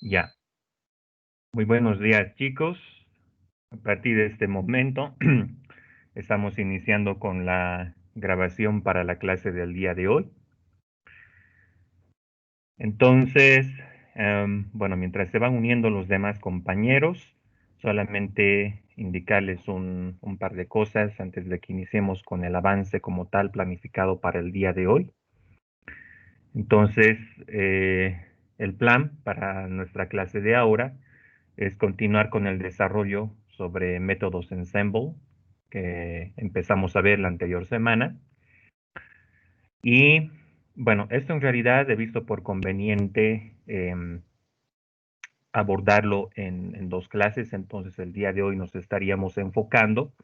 Ya, muy buenos días chicos. A partir de este momento estamos iniciando con la grabación para la clase del día de hoy. Entonces, bueno, mientras se van uniendo los demás compañeros, solamente indicarles un par de cosas antes de que iniciemos con el avance como tal planificado para el día de hoy. Entonces, el plan para nuestra clase de ahora es continuar con el desarrollo sobre métodos Ensemble que empezamos a ver la anterior semana. Y bueno, esto en realidad he visto por conveniente abordarlo en dos clases. Entonces el día de hoy nos estaríamos enfocando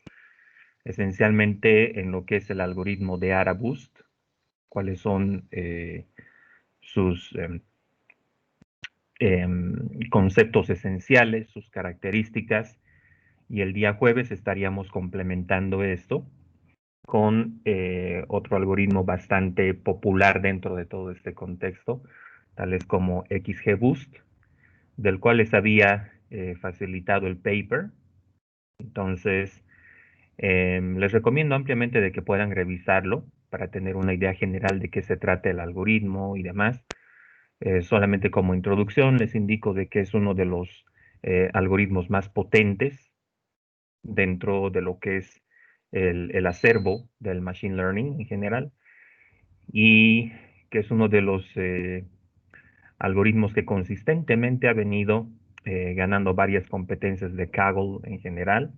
esencialmente en lo que es el algoritmo de AraBoost, cuáles son sus conceptos esenciales, sus características, y el día jueves estaríamos complementando esto con otro algoritmo bastante popular dentro de todo este contexto, tales como XGBoost, del cual les había facilitado el paper. Entonces, les recomiendo ampliamente de que puedan revisarlo para tener una idea general de qué se trata el algoritmo y demás. Solamente como introducción les indico de que es uno de los algoritmos más potentes dentro de lo que es el acervo del machine learning en general, y que es uno de los algoritmos que consistentemente ha venido ganando varias competencias de Kaggle en general,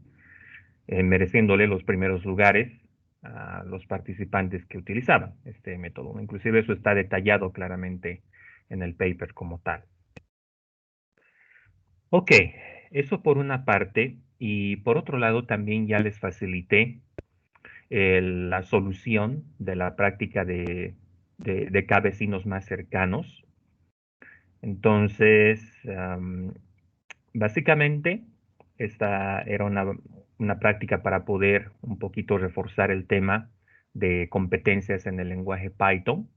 mereciéndole los primeros lugares a los participantes que utilizaban este método. Inclusive eso está detallado claramente en el paper como tal. Ok, eso por una parte, y por otro lado también ya les facilité la solución de la práctica de K vecinos más cercanos. Entonces, básicamente, esta era una práctica para poder un poquito reforzar el tema de competencias en el lenguaje Python.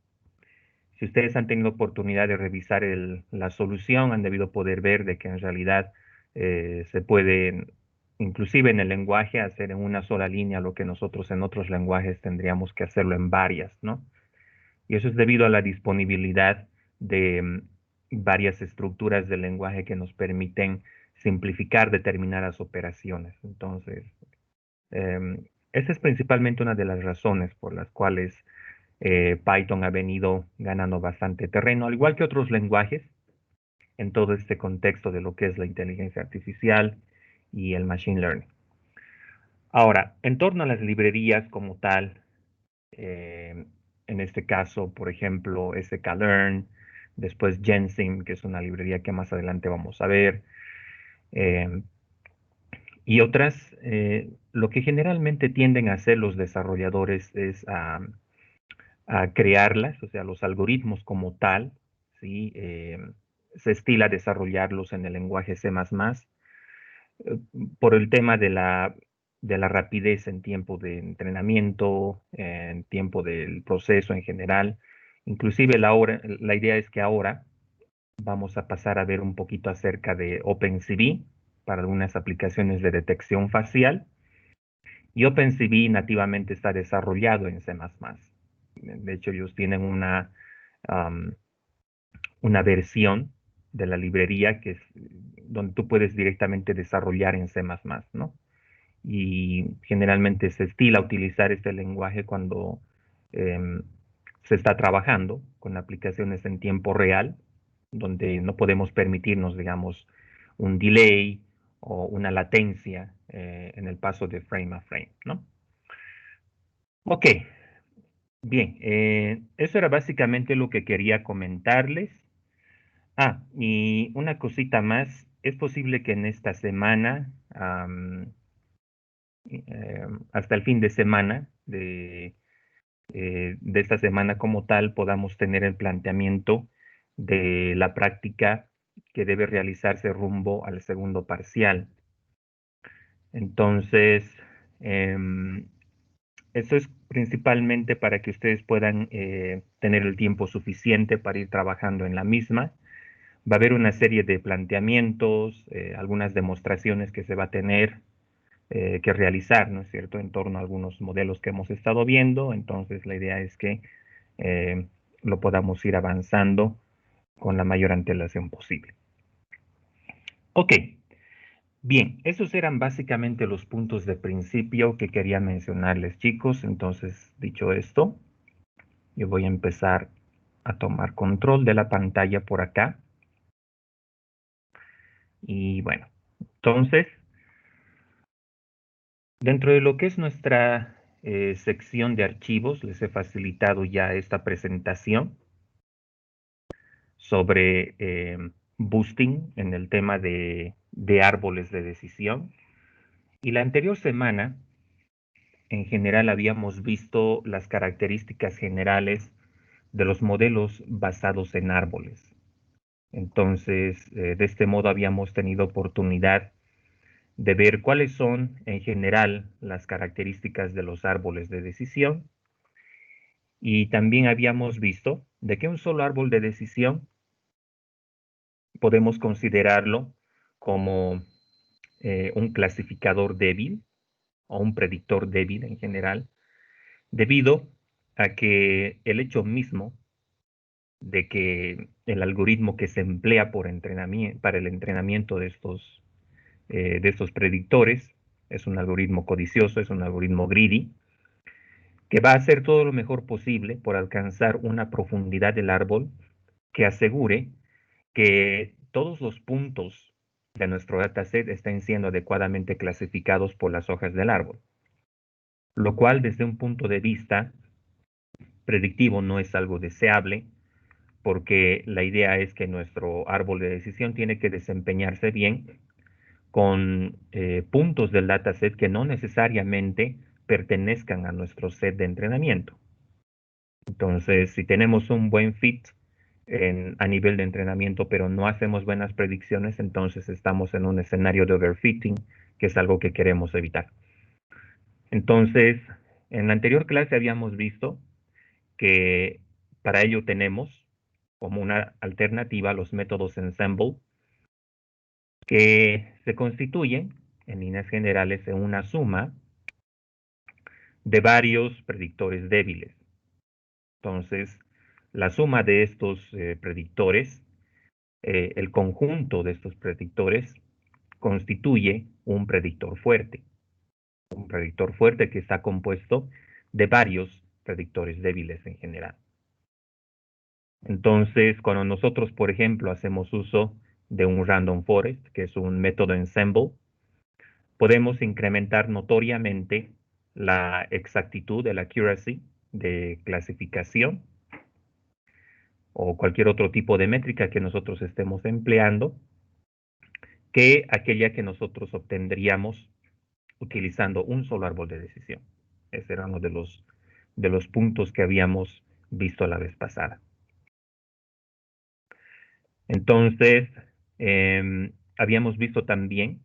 Si ustedes han tenido oportunidad de revisar la solución, han debido poder ver de que en realidad se puede, inclusive en el lenguaje, hacer en una sola línea lo que nosotros en otros lenguajes tendríamos que hacerlo en varias, ¿no? Y eso es debido a la disponibilidad de varias estructuras del lenguaje que nos permiten simplificar determinadas operaciones. Entonces, esa es principalmente una de las razones por las cuales Python ha venido ganando bastante terreno, al igual que otros lenguajes, en todo este contexto de lo que es la inteligencia artificial y el machine learning. Ahora, en torno a las librerías como tal, en este caso, por ejemplo, sklearn, después Gensim, que es una librería que más adelante vamos a ver, eh, y otras, lo que generalmente tienden a hacer los desarrolladores es a crearlas, o sea, los algoritmos como tal, ¿sí? Se estila a desarrollarlos en el lenguaje C++, por el tema de la rapidez en tiempo de entrenamiento, en tiempo del proceso en general. Inclusive la idea es que ahora vamos a pasar a ver un poquito acerca de OpenCV para algunas aplicaciones de detección facial. Y OpenCV nativamente está desarrollado en C++. De hecho, ellos tienen um, una versión de la librería que es donde tú puedes directamente desarrollar en C++, ¿no? Y generalmente se estila utilizar este lenguaje cuando eh, se está trabajando con aplicaciones en tiempo real, donde no podemos permitirnos, digamos, un delay o una latencia en el paso de frame a frame, ¿no? Ok, bien, eso era básicamente lo que quería comentarles. Ah, y una cosita más, es posible que en esta semana, hasta el fin de semana, de esta semana como tal, podamos tener el planteamiento de la práctica que debe realizarse rumbo al segundo parcial. Entonces, eso es principalmente para que ustedes puedan tener el tiempo suficiente para ir trabajando en la misma. Va a haber una serie de planteamientos, algunas demostraciones que se va a tener que realizar, ¿no es cierto?, en torno a algunos modelos que hemos estado viendo. Entonces, la idea es que eh, lo podamos ir avanzando con la mayor antelación posible. Ok, bien, esos eran básicamente los puntos de principio que quería mencionarles, chicos. Entonces, dicho esto, yo voy a empezar a tomar control de la pantalla por acá. Y bueno, entonces, dentro de lo que es nuestra sección de archivos, les he facilitado ya esta presentación sobre boosting en el tema de árboles de decisión. Y la anterior semana, en general, habíamos visto las características generales de los modelos basados en árboles. Entonces, de este modo habíamos tenido oportunidad de ver cuáles son en general las características de los árboles de decisión. Y también habíamos visto de que un solo árbol de decisión podemos considerarlo como un clasificador débil o un predictor débil en general, debido a que el hecho mismo de que el algoritmo que se emplea para el entrenamiento de estos predictores es un algoritmo codicioso, es un algoritmo greedy, que va a hacer todo lo mejor posible por alcanzar una profundidad del árbol que asegure que todos los puntos de nuestro dataset estén siendo adecuadamente clasificados por las hojas del árbol, lo cual desde un punto de vista predictivo no es algo deseable, porque la idea es que nuestro árbol de decisión tiene que desempeñarse bien con puntos del dataset que no necesariamente pertenezcan a nuestro set de entrenamiento. Entonces, si tenemos un buen fit a nivel de entrenamiento, pero no hacemos buenas predicciones, entonces estamos en un escenario de overfitting, que es algo que queremos evitar. Entonces, en la anterior clase habíamos visto que para ello tenemos como una alternativa los métodos Ensemble, que se constituyen en líneas generales en una suma de varios predictores débiles. Entonces, la suma de estos predictores, el conjunto de estos predictores, constituye un predictor fuerte. Un predictor fuerte que está compuesto de varios predictores débiles en general. Entonces, cuando nosotros, por ejemplo, hacemos uso de un random forest, que es un método ensemble, podemos incrementar notoriamente la exactitud, el accuracy de clasificación o cualquier otro tipo de métrica que nosotros estemos empleando que aquella que nosotros obtendríamos utilizando un solo árbol de decisión. Ese era uno de los puntos que habíamos visto la vez pasada. Entonces, habíamos visto también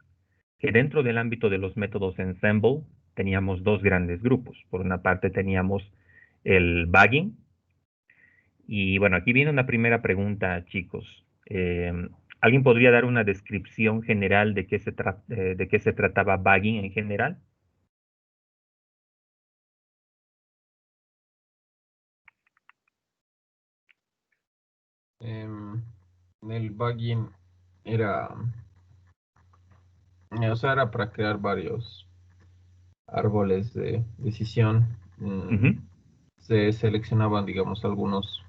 que dentro del ámbito de los métodos Ensemble teníamos dos grandes grupos. Por una parte teníamos el bagging. Y bueno, aquí viene una primera pregunta, chicos. ¿Alguien podría dar una descripción general de de qué se trataba bagging en general? El bugging era, o sea, era para crear varios árboles de decisión. Ujú, Se seleccionaban, digamos, algunos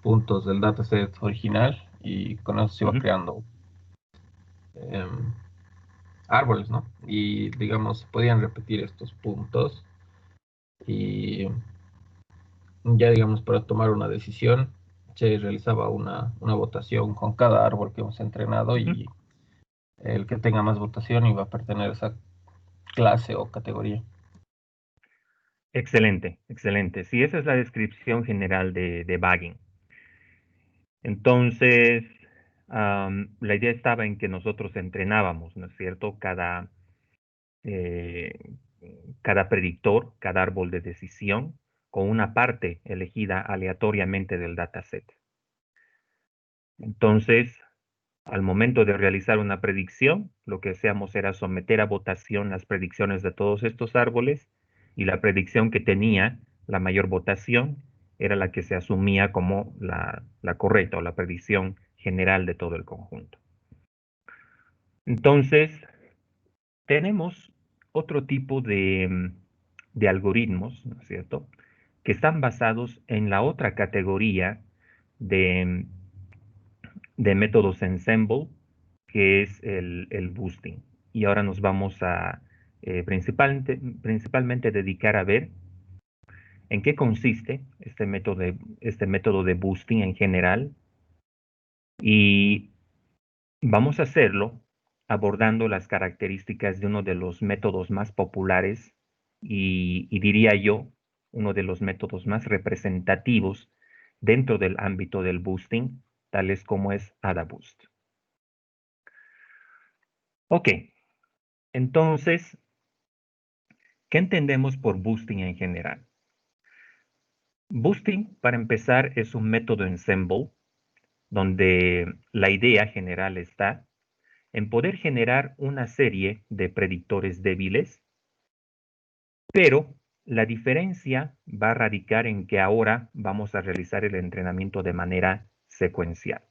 puntos del dataset original y con eso se iba ujú. creando em, árboles, ¿no? Y, digamos, podían repetir estos puntos y ya, digamos, para tomar una decisión se realizaba una votación con cada árbol que hemos entrenado Ujú. y el que tenga más votación iba a pertenecer a esa clase o categoría. Excelente, excelente. Sí, esa es la descripción general de bagging. Entonces, la idea estaba en que nosotros entrenábamos, ¿no es cierto? Eh, cada predictor, cada árbol de decisión, con una parte elegida aleatoriamente del dataset. Entonces, Al momento de realizar una predicción, lo que hacíamos era someter a votación las predicciones de todos estos árboles y la predicción que tenía la mayor votación era la que se asumía como la correcta o la predicción general de todo el conjunto. Entonces, tenemos otro tipo de algoritmos, ¿no es cierto?, que están basados en la otra categoría de, de métodos ensemble, que es el boosting. Y ahora nos vamos a principalmente dedicar a ver en qué consiste este método de boosting en general. Y vamos a hacerlo abordando las características de uno de los métodos más populares y diría yo, uno de los métodos más representativos dentro del ámbito del boosting, tales como es AdaBoost. Ok, entonces, ¿qué entendemos por boosting en general? Boosting, para empezar, es un método ensemble donde la idea general está en poder generar una serie de predictores débiles, pero la diferencia va a radicar en que ahora vamos a realizar el entrenamiento de manera secuencial.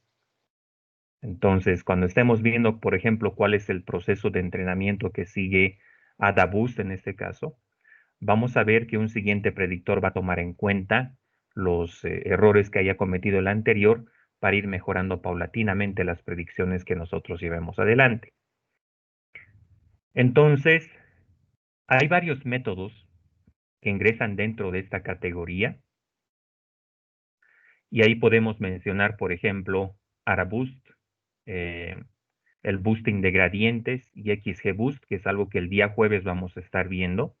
Entonces, cuando estemos viendo, por ejemplo, cuál es el proceso de entrenamiento que sigue AdaBoost en este caso, vamos a ver que un siguiente predictor va a tomar en cuenta los errores que haya cometido el anterior para ir mejorando paulatinamente las predicciones que nosotros llevemos adelante. Entonces, hay varios métodos que ingresan dentro de esta categoría y ahí podemos mencionar, por ejemplo, AdaBoost, eh, el boosting de gradientes y XGBoost, que es algo que el día jueves vamos a estar viendo.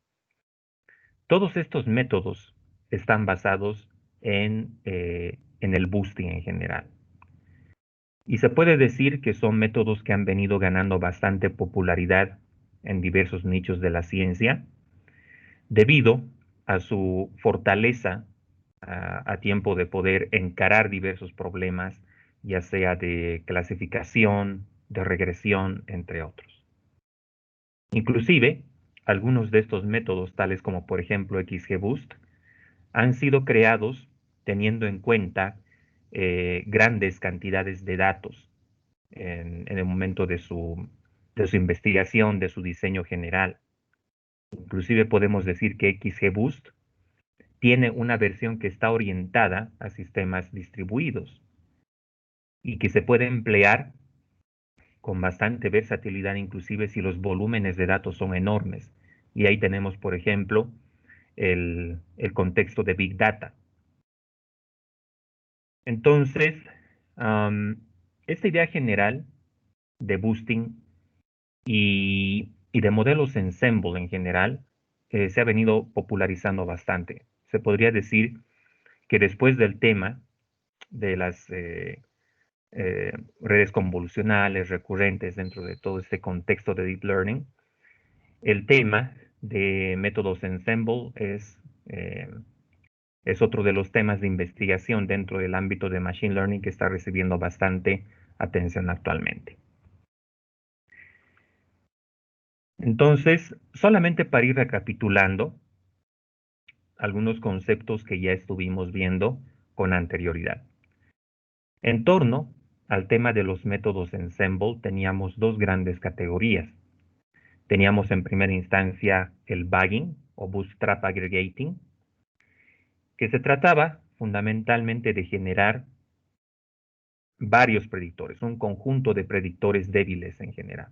Todos estos métodos están basados en el boosting en general. Y se puede decir que son métodos que han venido ganando bastante popularidad en diversos nichos de la ciencia, debido a su fortaleza a tiempo de poder encarar diversos problemas, ya sea de clasificación, de regresión, entre otros. Inclusive, algunos de estos métodos, tales como por ejemplo XGBoost, han sido creados teniendo en cuenta grandes cantidades de datos en el momento de su investigación, de su diseño general. Inclusive podemos decir que XGBoost tiene una versión que está orientada a sistemas distribuidos y que se puede emplear con bastante versatilidad, inclusive si los volúmenes de datos son enormes. Y ahí tenemos, por ejemplo, el contexto de Big Data. Entonces, esta idea general de boosting y de modelos ensemble en general se ha venido popularizando bastante. Se podría decir que después del tema de las redes convolucionales recurrentes dentro de todo este contexto de Deep Learning, el tema de métodos ensemble es otro de los temas de investigación dentro del ámbito de Machine Learning que está recibiendo bastante atención actualmente. Entonces, solamente para ir recapitulando algunos conceptos que ya estuvimos viendo con anterioridad. En torno al tema de los métodos ensemble, teníamos dos grandes categorías. Teníamos en primera instancia el bagging o bootstrap aggregating, que se trataba fundamentalmente de generar varios predictores, un conjunto de predictores débiles en general.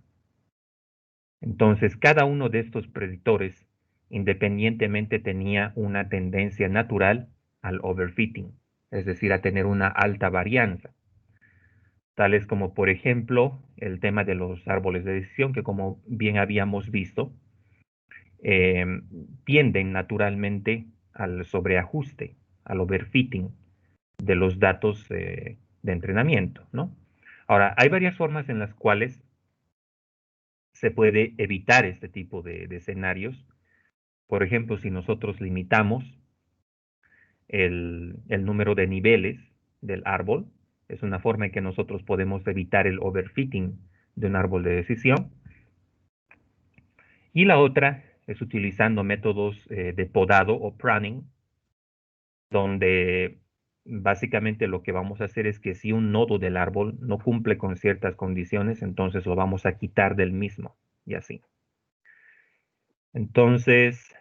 Entonces, cada uno de estos predictores independientemente tenía una tendencia natural al overfitting, es decir, a tener una alta varianza, tales como, por ejemplo, el tema de los árboles de decisión, que como bien habíamos visto, eh, tienden naturalmente al sobreajuste, al overfitting de los datos de entrenamiento, ¿no? Ahora, hay varias formas en las cuales se puede evitar este tipo de escenarios. Por ejemplo, si nosotros limitamos el número de niveles del árbol, Es una forma en que nosotros podemos evitar el overfitting de un árbol de decisión. Y la otra es utilizando métodos de podado o pruning, donde básicamente lo que vamos a hacer es que si un nodo del árbol no cumple con ciertas condiciones, entonces lo vamos a quitar del mismo y así. Entonces,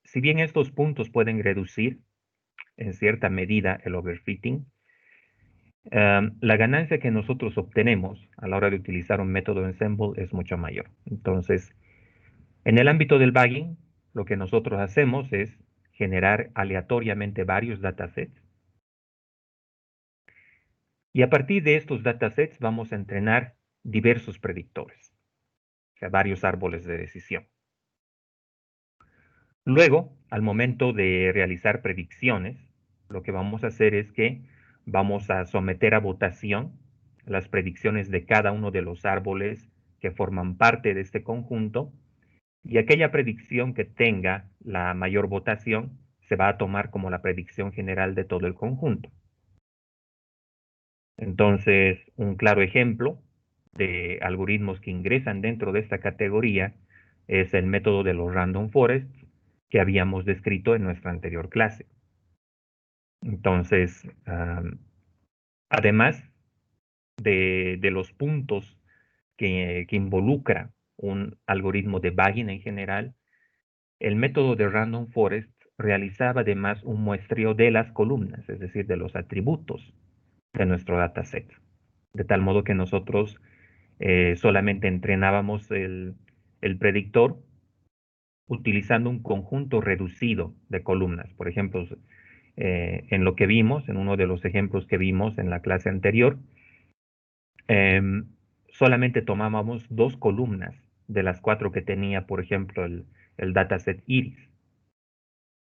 si bien estos puntos pueden reducir en cierta medida el overfitting, la ganancia que nosotros obtenemos a la hora de utilizar un método ensemble es mucho mayor. Entonces, en el ámbito del bagging, lo que nosotros hacemos es generar aleatoriamente varios datasets y a partir de estos datasets vamos a entrenar diversos predictores, o sea, varios árboles de decisión. Luego, al momento de realizar predicciones, lo que vamos a hacer es que vamos a someter a votación las predicciones de cada uno de los árboles que forman parte de este conjunto y aquella predicción que tenga la mayor votación se va a tomar como la predicción general de todo el conjunto. Entonces, un claro ejemplo de algoritmos que ingresan dentro de esta categoría es el método de los random forests que habíamos descrito en nuestra anterior clase. Entonces, además de los puntos que involucra un algoritmo de bagging en general, el método de random forest realizaba además un muestreo de las columnas, es decir, de los atributos de nuestro dataset. De tal modo que nosotros solamente entrenábamos el predictor utilizando un conjunto reducido de columnas. Por ejemplo, en lo que vimos, en uno de los ejemplos que vimos en la clase anterior, solamente tomábamos 2 columnas de las 4 que tenía, por ejemplo, el dataset iris.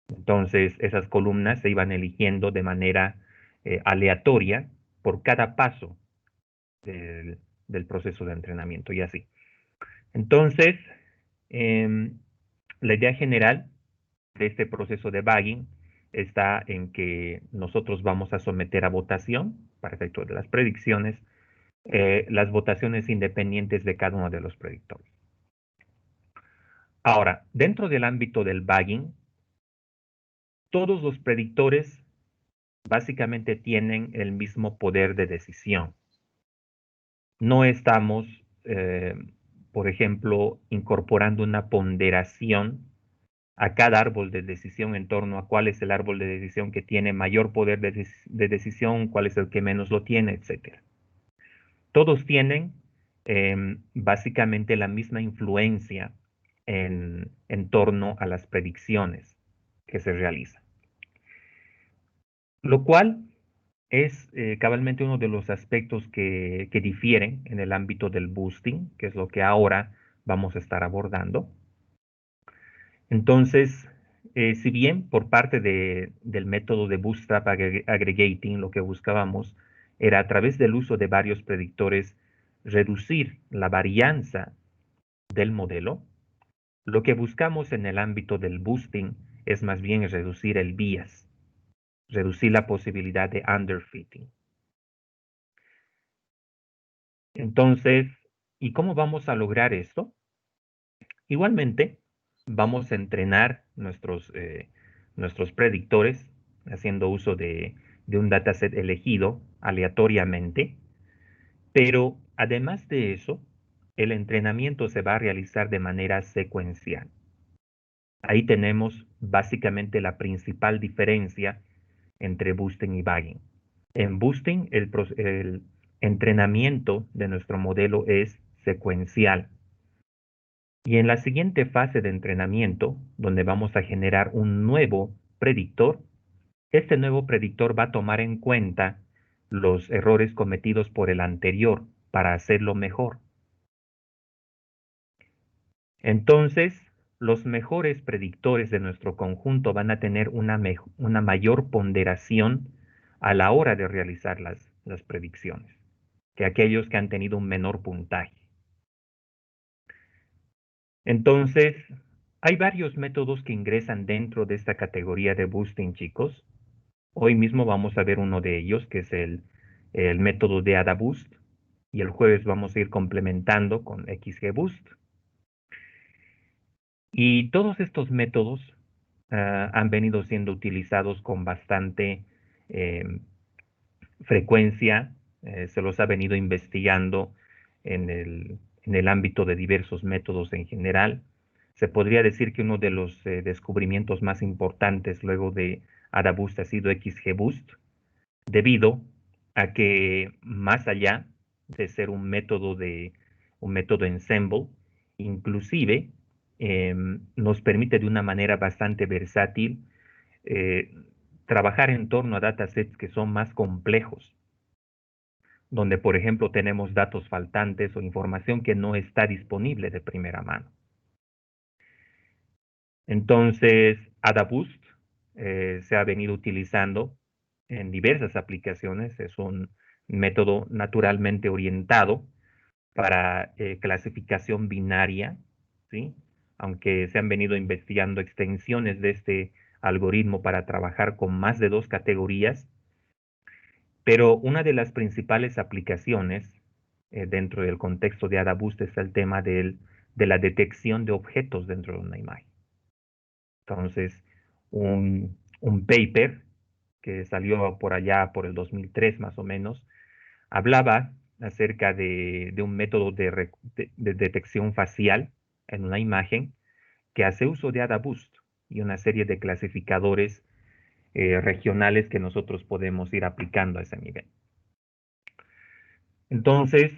Entonces, esas columnas se iban eligiendo de manera aleatoria por cada paso del proceso de entrenamiento y así. Entonces, la idea general de este proceso de bagging está en que nosotros vamos a someter a votación, para efectos de las predicciones, las votaciones independientes de cada uno de los predictores. Ahora, dentro del ámbito del bagging, todos los predictores básicamente tienen el mismo poder de decisión. No estamos, por ejemplo, incorporando una ponderación a cada árbol de decisión en torno a cuál es el árbol de decisión que tiene mayor poder de decisión, cuál es el que menos lo tiene, etc. Todos tienen básicamente la misma influencia en torno a las predicciones que se realizan. Lo cual es cabalmente uno de los aspectos que difieren en el ámbito del boosting, que es lo que ahora vamos a estar abordando. Entonces, si bien por parte del método de Bootstrap Aggregating lo que buscábamos era a través del uso de varios predictores reducir la varianza del modelo, lo que buscamos en el ámbito del boosting es más bien reducir el bias, reducir la posibilidad de underfitting. Entonces, ¿y cómo vamos a lograr esto? Igualmente, vamos a entrenar nuestros predictores haciendo uso de un dataset elegido aleatoriamente, pero además de eso, el entrenamiento se va a realizar de manera secuencial. Ahí tenemos básicamente la principal diferencia entre boosting y bagging. En boosting, el entrenamiento de nuestro modelo es secuencial. Y en la siguiente fase de entrenamiento, donde vamos a generar un nuevo predictor, este nuevo predictor va a tomar en cuenta los errores cometidos por el anterior para hacerlo mejor. Entonces, los mejores predictores de nuestro conjunto van a tener una mayor ponderación a la hora de realizar las predicciones que aquellos que han tenido un menor puntaje. Entonces, hay varios métodos que ingresan dentro de esta categoría de boosting, chicos. Hoy mismo vamos a ver uno de ellos, que es el método de AdaBoost, y el jueves vamos a ir complementando con XGBoost. Y todos estos métodos han venido siendo utilizados con bastante eh, frecuencia, se los ha venido investigando en el ámbito de diversos métodos en general. Se podría decir que uno de los descubrimientos más importantes luego de AdaBoost ha sido XGBoost, debido a que más allá de ser un método ensemble, inclusive nos permite de una manera bastante versátil eh, trabajar en torno a datasets que son más complejos, donde por ejemplo tenemos datos faltantes o información que no está disponible de primera mano. Entonces, AdaBoost se ha venido utilizando en diversas aplicaciones. Es un método naturalmente orientado para clasificación binaria, ¿sí? Aunque se han venido investigando extensiones de este algoritmo para trabajar con más de dos categorías, pero una de las principales aplicaciones dentro del contexto de AdaBoost es el tema de la detección de objetos dentro de una imagen. Entonces, un paper que salió por allá por el 2003 más o menos, hablaba acerca de un método de detección facial en una imagen que hace uso de AdaBoost y una serie de clasificadores regionales que nosotros podemos ir aplicando a ese nivel. Entonces,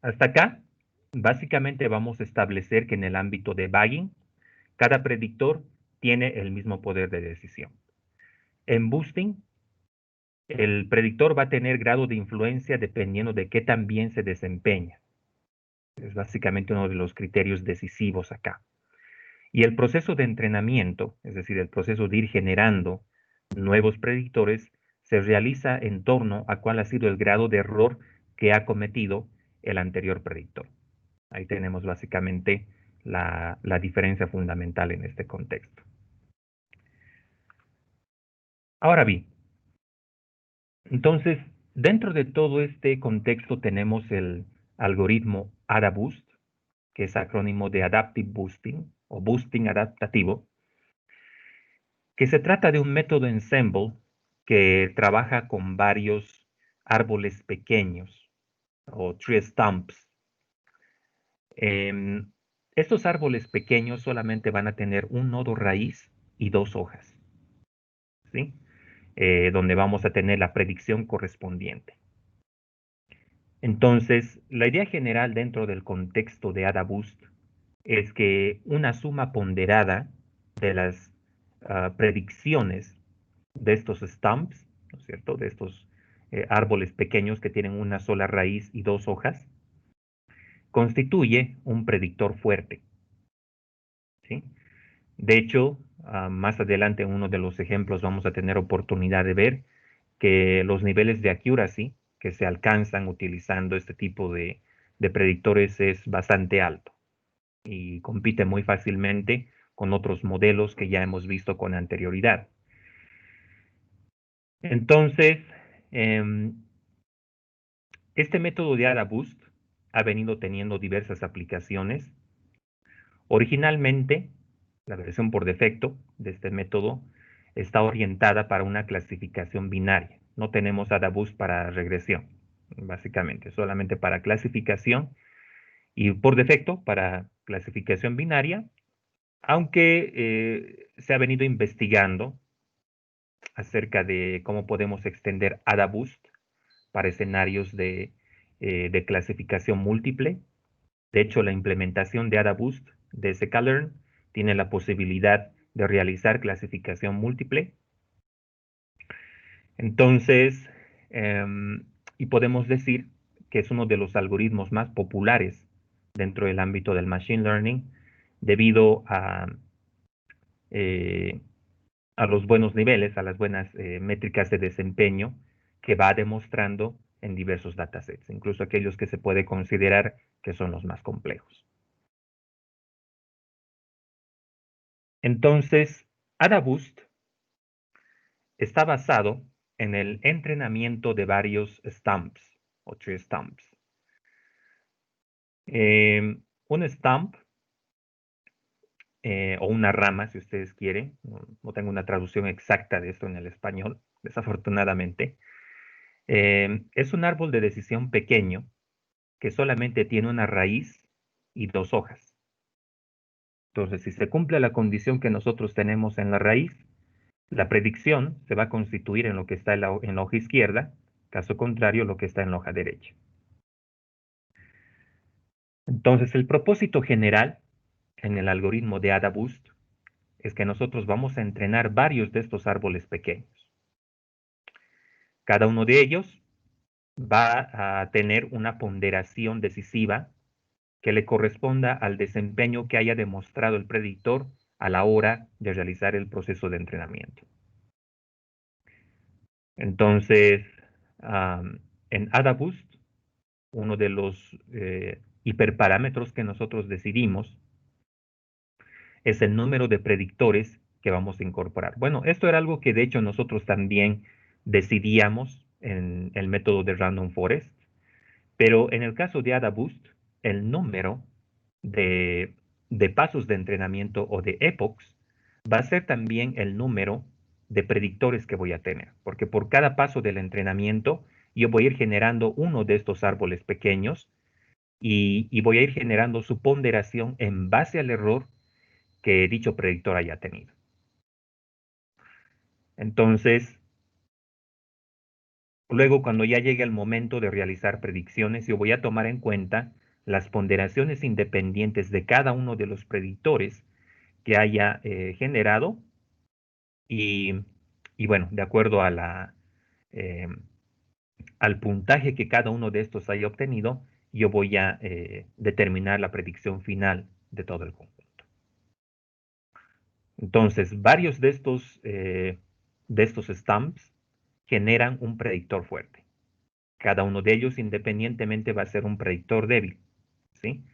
hasta acá, básicamente vamos a establecer que en el ámbito de Bagging, cada predictor tiene el mismo poder de decisión. En Boosting, el predictor va a tener grado de influencia dependiendo de qué tan bien se desempeña. Es básicamente uno de los criterios decisivos acá. Y el proceso de entrenamiento, es decir, el proceso de ir generando nuevos predictores, se realiza en torno a cuál ha sido el grado de error que ha cometido el anterior predictor. Ahí tenemos básicamente la diferencia fundamental en este contexto. Ahora bien, entonces, dentro de todo este contexto tenemos el algoritmo AdaBoost, que es acrónimo de Adaptive Boosting o Boosting Adaptativo, que se trata de un método ensemble que trabaja con varios árboles pequeños o tree stumps. Em, Estos árboles pequeños solamente van a tener un nodo raíz y dos hojas, ¿sí? Donde vamos a tener la predicción correspondiente. Entonces, la idea general dentro del contexto de AdaBoost es que una suma ponderada de las predicciones de estos stumps, ¿no es cierto? De estos árboles pequeños que tienen una sola raíz y dos hojas, constituye un predictor fuerte, ¿sí? De hecho, más adelante en uno de los ejemplos vamos a tener oportunidad de ver que los niveles de accuracy que se alcanzan utilizando este tipo de predictores es bastante alto y compite muy fácilmente con otros modelos que ya hemos visto con anterioridad. Entonces, este método de AdaBoost ha venido teniendo diversas aplicaciones. Originalmente, la versión por defecto de este método está orientada para una clasificación binaria. No tenemos AdaBoost para regresión, básicamente, solamente para clasificación y por defecto para clasificación binaria, aunque se ha venido investigando acerca de cómo podemos extender AdaBoost para escenarios de clasificación múltiple. De hecho, la implementación de AdaBoost de scikit-learn tiene la posibilidad de realizar clasificación múltiple. Entonces, y podemos decir que es uno de los algoritmos más populares dentro del ámbito del machine learning debido eh, a los buenos niveles, a las buenas métricas de desempeño que va demostrando en diversos datasets, incluso aquellos que se puede considerar que son los más complejos. Entonces, AdaBoost está basado en el entrenamiento de varios stumps o tree stumps. Un stump o una rama, si ustedes quieren, no tengo una traducción exacta de esto en el español, desafortunadamente, es un árbol de decisión pequeño que solamente tiene una raíz y dos hojas. Entonces, si se cumple la condición que nosotros tenemos en la raíz, la predicción se va a constituir en lo que está en la hoja izquierda, caso contrario, lo que está en la hoja derecha. Entonces, el propósito general en el algoritmo de AdaBoost es que nosotros vamos a entrenar varios de estos árboles pequeños. Cada uno de ellos va a tener una ponderación decisiva que le corresponda al desempeño que haya demostrado el predictor a la hora de realizar el proceso de entrenamiento. Entonces, en AdaBoost, uno de los hiperparámetros que nosotros decidimos es el número de predictores que vamos a incorporar. Bueno, esto era algo que de hecho nosotros también decidíamos en el método de Random Forest, pero en el caso de AdaBoost, el número de, de pasos de entrenamiento o de epochs va a ser también el número de predictores que voy a tener, porque por cada paso del entrenamiento yo voy a ir generando uno de estos árboles pequeños y voy a ir generando su ponderación en base al error que dicho predictor haya tenido. Entonces, luego cuando ya llegue el momento de realizar predicciones, yo voy a tomar en cuenta las ponderaciones independientes de cada uno de los predictores que haya generado y, y, bueno, de acuerdo a eh, al puntaje que cada uno de estos haya obtenido, yo voy a determinar la predicción final de todo el conjunto. Entonces, varios de estos stumps generan un predictor fuerte. Cada uno de ellos independientemente va a ser un predictor débil, ¿sí?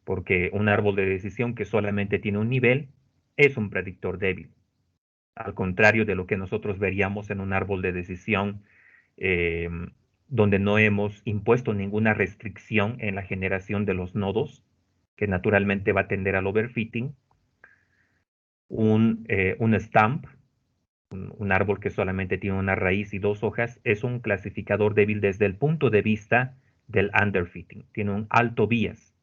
Porque un árbol de decisión que solamente tiene un nivel es un predictor débil. Al contrario de lo que nosotros veríamos en un árbol de decisión eh, donde no hemos impuesto ninguna restricción en la generación de los nodos, que naturalmente va a tender al overfitting. Un stump, un árbol que solamente tiene una raíz y dos hojas, es un clasificador débil desde el punto de vista del underfitting. Tiene un alto bias.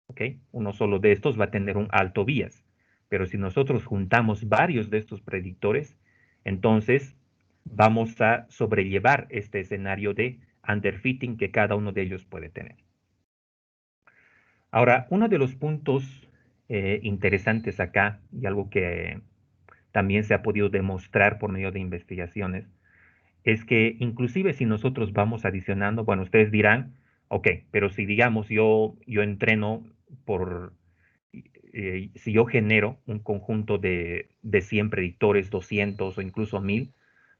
¿Okay? Uno solo de estos va a tener un alto bias. Pero si nosotros juntamos varios de estos predictores, entonces vamos a sobrellevar este escenario de underfitting que cada uno de ellos puede tener. Ahora, uno de los puntos interesantes acá, y algo que también se ha podido demostrar por medio de investigaciones, es que inclusive si nosotros vamos adicionando, bueno, ustedes dirán, ok, pero si digamos yo entreno por, si yo genero un conjunto de 100 predictores, 200 o incluso 1000,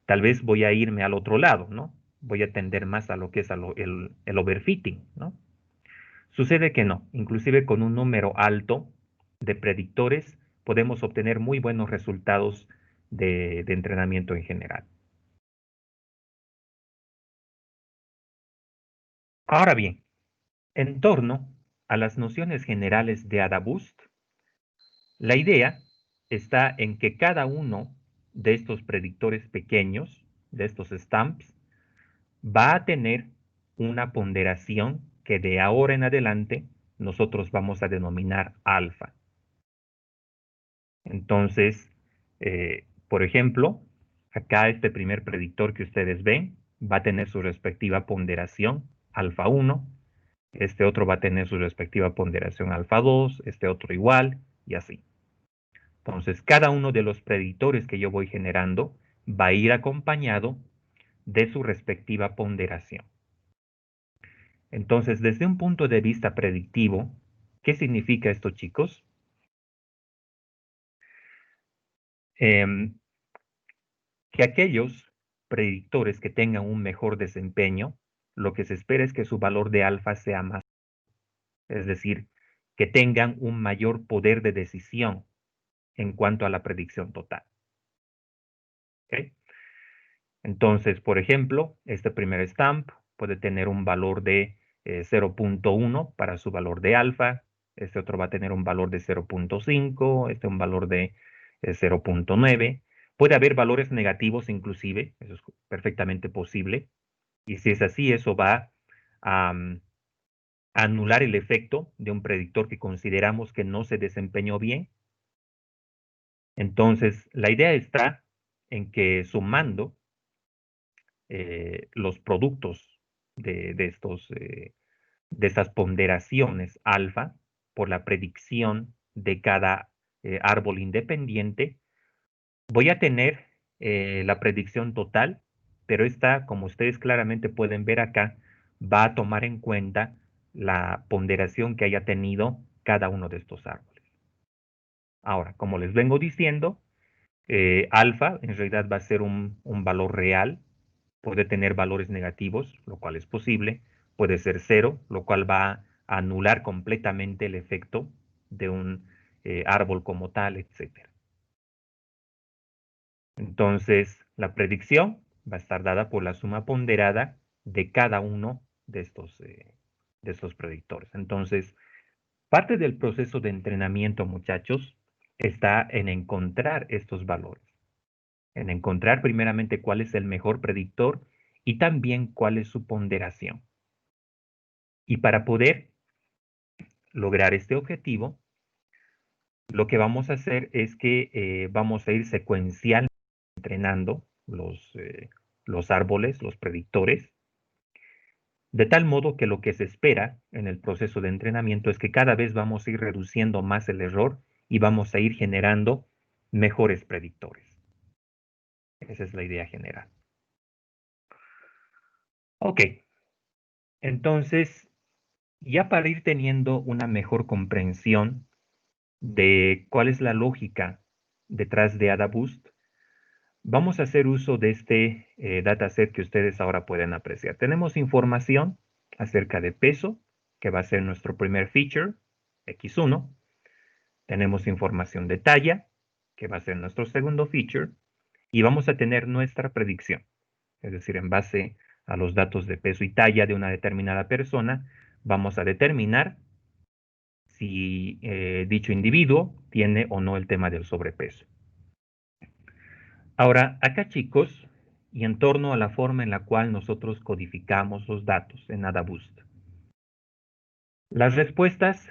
tal vez voy a irme al otro lado, ¿no? Voy a tender más a lo que es el overfitting, ¿no? Sucede que no, inclusive con un número alto de predictores podemos obtener muy buenos resultados de entrenamiento en general. Ahora bien, en torno a las nociones generales de AdaBoost, la idea está en que cada uno de estos predictores pequeños, de estos stumps, va a tener una ponderación que de ahora en adelante nosotros vamos a denominar alfa. Entonces, por ejemplo, acá este primer predictor que ustedes ven va a tener su respectiva ponderación alfa 1, este otro va a tener su respectiva ponderación alfa 2, este otro igual y así. Entonces, cada uno de los predictores que yo voy generando va a ir acompañado de su respectiva ponderación. Entonces, desde un punto de vista predictivo, ¿qué significa esto, chicos? Que aquellos predictores que tengan un mejor desempeño, lo que se espera es que su valor de alfa sea más, es decir, que tengan un mayor poder de decisión en cuanto a la predicción total. ¿Okay? Entonces, por ejemplo, este primer stamp puede tener un valor de 0.1 para su valor de alfa, este otro va a tener un valor de 0.5, este un valor de 0.9. Puede haber valores negativos inclusive, eso es perfectamente posible. Y si es así, eso va a anular el efecto de un predictor que consideramos que no se desempeñó bien. Entonces, la idea está en que sumando los productos de estas ponderaciones alfa por la predicción de cada árbol independiente, voy a tener la predicción total, pero esta, como ustedes claramente pueden ver acá, va a tomar en cuenta la ponderación que haya tenido cada uno de estos árboles. Ahora, como les vengo diciendo, alfa en realidad va a ser un valor real, puede tener valores negativos, lo cual es posible, puede ser cero, lo cual va a anular completamente el efecto de un árbol como tal, etc. Entonces, la predicción va a estar dada por la suma ponderada de cada uno de estos predictores. Entonces, parte del proceso de entrenamiento, muchachos, está en encontrar estos valores, en encontrar primeramente cuál es el mejor predictor y también cuál es su ponderación. Y para poder lograr este objetivo, lo que vamos a hacer es que vamos a ir secuencialmente entrenando los árboles, los predictores, de tal modo que lo que se espera en el proceso de entrenamiento es que cada vez vamos a ir reduciendo más el error y vamos a ir generando mejores predictores. Esa es la idea general. Ok, entonces, ya para ir teniendo una mejor comprensión de cuál es la lógica detrás de AdaBoost, vamos a hacer uso de este dataset que ustedes ahora pueden apreciar. Tenemos información acerca de peso, que va a ser nuestro primer feature, X1. Tenemos información de talla, que va a ser nuestro segundo feature. Y vamos a tener nuestra predicción. Es decir, en base a los datos de peso y talla de una determinada persona, vamos a determinar si dicho individuo tiene o no el tema del sobrepeso. Ahora, acá chicos, y en torno a la forma en la cual nosotros codificamos los datos en AdaBoost, las respuestas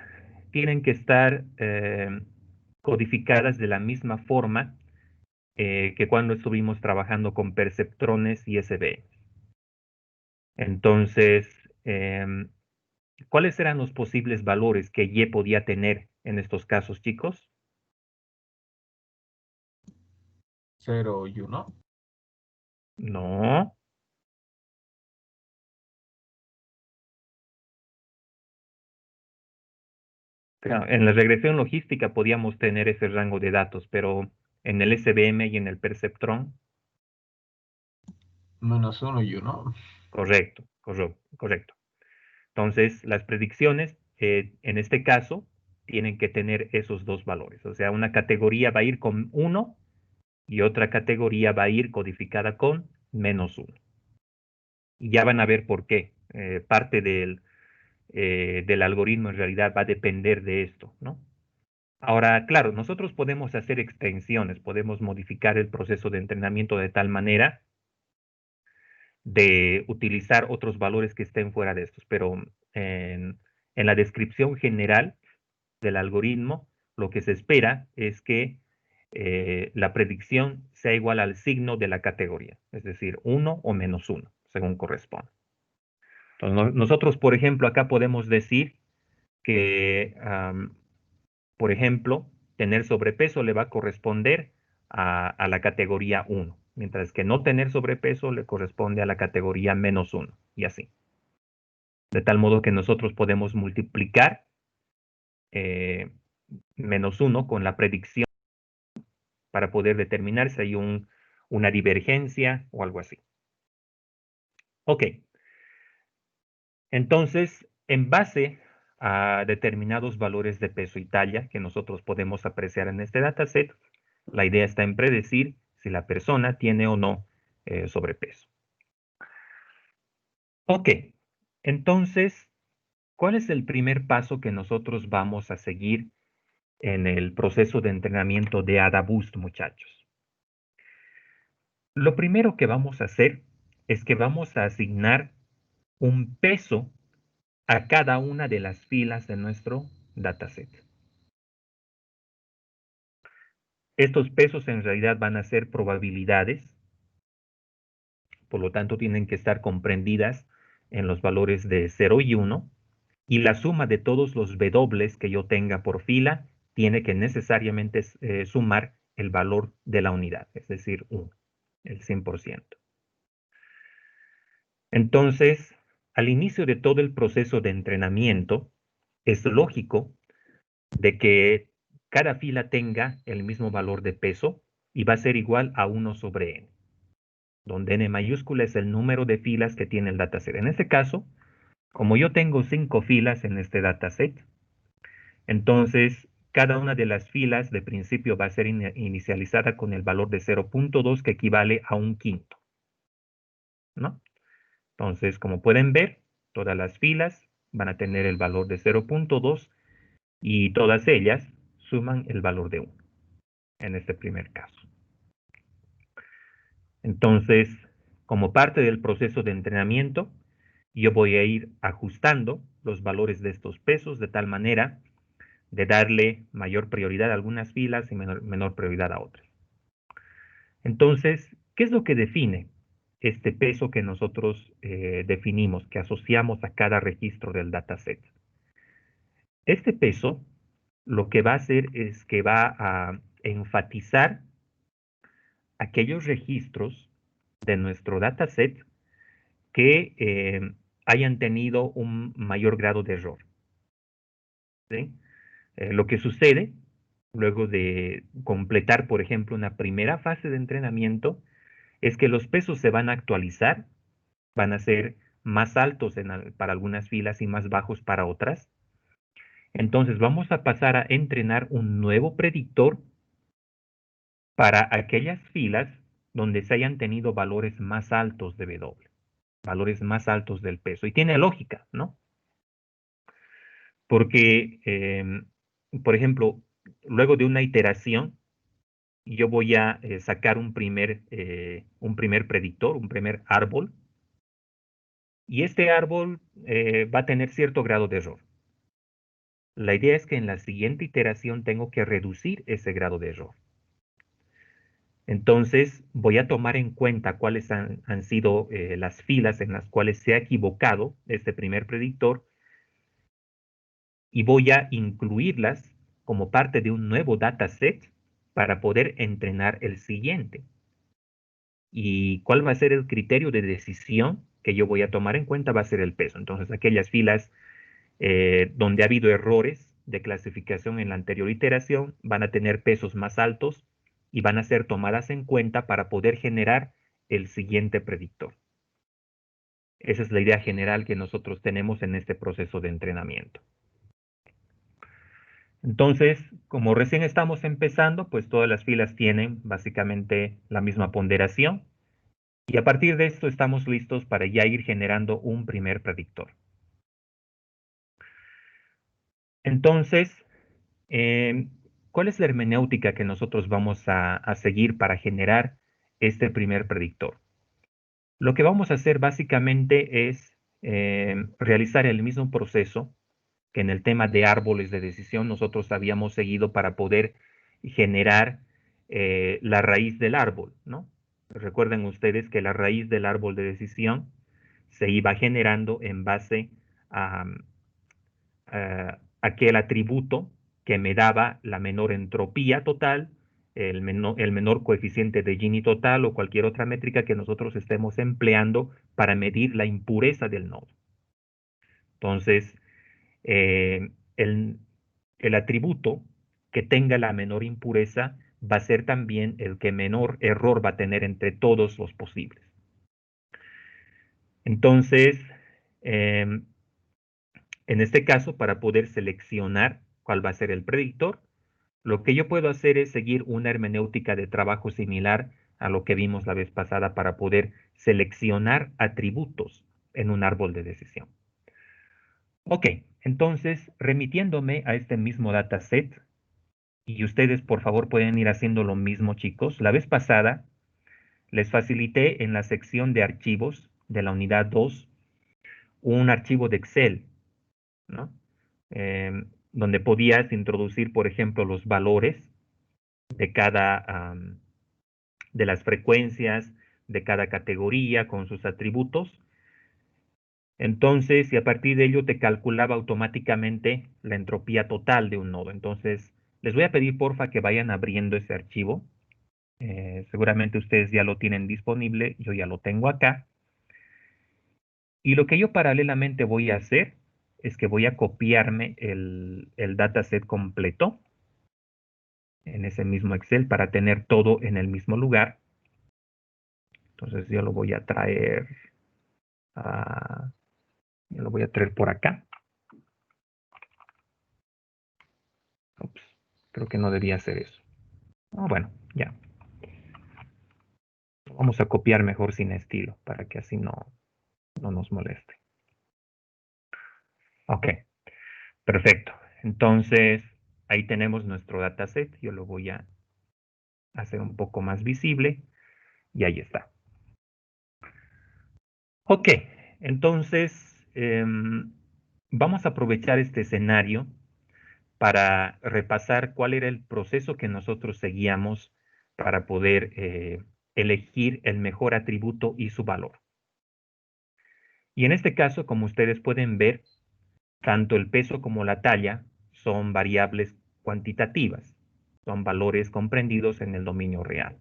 tienen que estar codificadas de la misma forma que cuando estuvimos trabajando con perceptrones y SB. Entonces, ¿cuáles eran los posibles valores que Y podía tener en estos casos, chicos? 0 y 1. No. Claro, en la regresión logística podíamos tener ese rango de datos, pero en el SVM y en el perceptrón, -1 y 1. correcto, correcto. Entonces, las predicciones, en este caso, tienen que tener esos dos valores. O sea, una categoría va a ir con 1 y otra categoría va a ir codificada con -1. Y ya van a ver por qué. Parte del algoritmo en realidad va a depender de esto, ¿no? Ahora, claro, nosotros podemos hacer extensiones, podemos modificar el proceso de entrenamiento de tal manera de utilizar otros valores que estén fuera de estos, pero en la descripción general del algoritmo, lo que se espera es que la predicción sea igual al signo de la categoría, es decir, 1 o -1, según corresponda. Entonces, nosotros, por ejemplo, acá podemos decir que, por ejemplo, tener sobrepeso le va a corresponder a la categoría 1, mientras que no tener sobrepeso le corresponde a la categoría -1, y así. De tal modo que nosotros podemos multiplicar -1 con la predicción para poder determinar si hay una divergencia o algo así. Ok. Entonces, en base a determinados valores de peso y talla que nosotros podemos apreciar en este dataset, la idea está en predecir si la persona tiene o no sobrepeso. Ok, entonces, ¿cuál es el primer paso que nosotros vamos a seguir en el proceso de entrenamiento de AdaBoost, muchachos? Lo primero que vamos a hacer es que vamos a asignar un peso a cada una de las filas de nuestro dataset. Estos pesos en realidad van a ser probabilidades, por lo tanto tienen que estar comprendidas en los valores de 0 y 1, y la suma de todos los W que yo tenga por fila tiene que necesariamente sumar el valor de la unidad, es decir, 1, el 100%. Entonces, al inicio de todo el proceso de entrenamiento, es lógico de que cada fila tenga el mismo valor de peso y va a ser igual a 1 sobre n, donde n mayúscula es el número de filas que tiene el dataset. En este caso, como yo tengo 5 filas en este dataset, entonces cada una de las filas de principio va a ser inicializada con el valor de 0.2, que equivale a un quinto, ¿no? Entonces, como pueden ver, todas las filas van a tener el valor de 0.2 y todas ellas suman el valor de 1 en este primer caso. Entonces, como parte del proceso de entrenamiento, yo voy a ir ajustando los valores de estos pesos de tal manera de darle mayor prioridad a algunas filas y menor prioridad a otras. Entonces, ¿qué es lo que define este peso que nosotros definimos, que asociamos a cada registro del dataset? Este peso lo que va a hacer es que va a enfatizar aquellos registros de nuestro dataset que hayan tenido un mayor grado de error, ¿sí? Lo que sucede luego de completar, por ejemplo, una primera fase de entrenamiento es que los pesos se van a actualizar, van a ser más altos para algunas filas y más bajos para otras. Entonces vamos a pasar a entrenar un nuevo predictor para aquellas filas donde se hayan tenido valores más altos de W, valores más altos del peso. Y tiene lógica, ¿no? Porque, por ejemplo, luego de una iteración, yo voy a sacar un primer predictor, un primer árbol, y este árbol va a tener cierto grado de error. La idea es que en la siguiente iteración tengo que reducir ese grado de error. Entonces, voy a tomar en cuenta cuáles han sido las filas en las cuales se ha equivocado este primer predictor y voy a incluirlas como parte de un nuevo dataset para poder entrenar el siguiente. ¿Y cuál va a ser el criterio de decisión que yo voy a tomar en cuenta? Va a ser el peso. Entonces, aquellas filas donde ha habido errores de clasificación en la anterior iteración van a tener pesos más altos y van a ser tomadas en cuenta para poder generar el siguiente predictor. Esa es la idea general que nosotros tenemos en este proceso de entrenamiento. Entonces, como recién estamos empezando, pues todas las filas tienen básicamente la misma ponderación y a partir de esto estamos listos para ya ir generando un primer predictor. Entonces, ¿cuál es la hermenéutica que nosotros vamos a seguir para generar este primer predictor? Lo que vamos a hacer básicamente es realizar el mismo proceso que en el tema de árboles de decisión nosotros habíamos seguido para poder generar la raíz del árbol, ¿no? Recuerden ustedes que la raíz del árbol de decisión se iba generando en base a aquel atributo que me daba la menor entropía total, el menor coeficiente de Gini total o cualquier otra métrica que nosotros estemos empleando para medir la impureza del nodo. Entonces, el atributo que tenga la menor impureza va a ser también el que menor error va a tener entre todos los posibles. Entonces, en este caso, para poder seleccionar cuál va a ser el predictor, lo que yo puedo hacer es seguir una hermenéutica de trabajo similar a lo que vimos la vez pasada para poder seleccionar atributos en un árbol de decisión. Ok, entonces remitiéndome a este mismo dataset, y ustedes por favor pueden ir haciendo lo mismo, chicos. La vez pasada les facilité en la sección de archivos de la unidad 2 un archivo de Excel, ¿no? Donde podías introducir, por ejemplo, los valores de cada, de las frecuencias de cada categoría con sus atributos. Entonces, y a partir de ello te calculaba automáticamente la entropía total de un nodo. Entonces, les voy a pedir porfa que vayan abriendo ese archivo. Seguramente ustedes ya lo tienen disponible, yo ya lo tengo acá. Y lo que yo paralelamente voy a hacer es que voy a copiarme el dataset completo en ese mismo Excel para tener todo en el mismo lugar. Entonces yo lo voy a traer, yo lo voy a traer por acá. Ups, creo que no debía hacer eso. Bueno, ya. Vamos a copiar mejor sin estilo para que así no nos moleste. Ok, perfecto. Entonces, ahí tenemos nuestro dataset. Yo lo voy a hacer un poco más visible y ahí está. Ok, entonces vamos a aprovechar este escenario para repasar cuál era el proceso que nosotros seguíamos para poder elegir el mejor atributo y su valor. Y en este caso, como ustedes pueden ver, tanto el peso como la talla son variables cuantitativas, son valores comprendidos en el dominio real.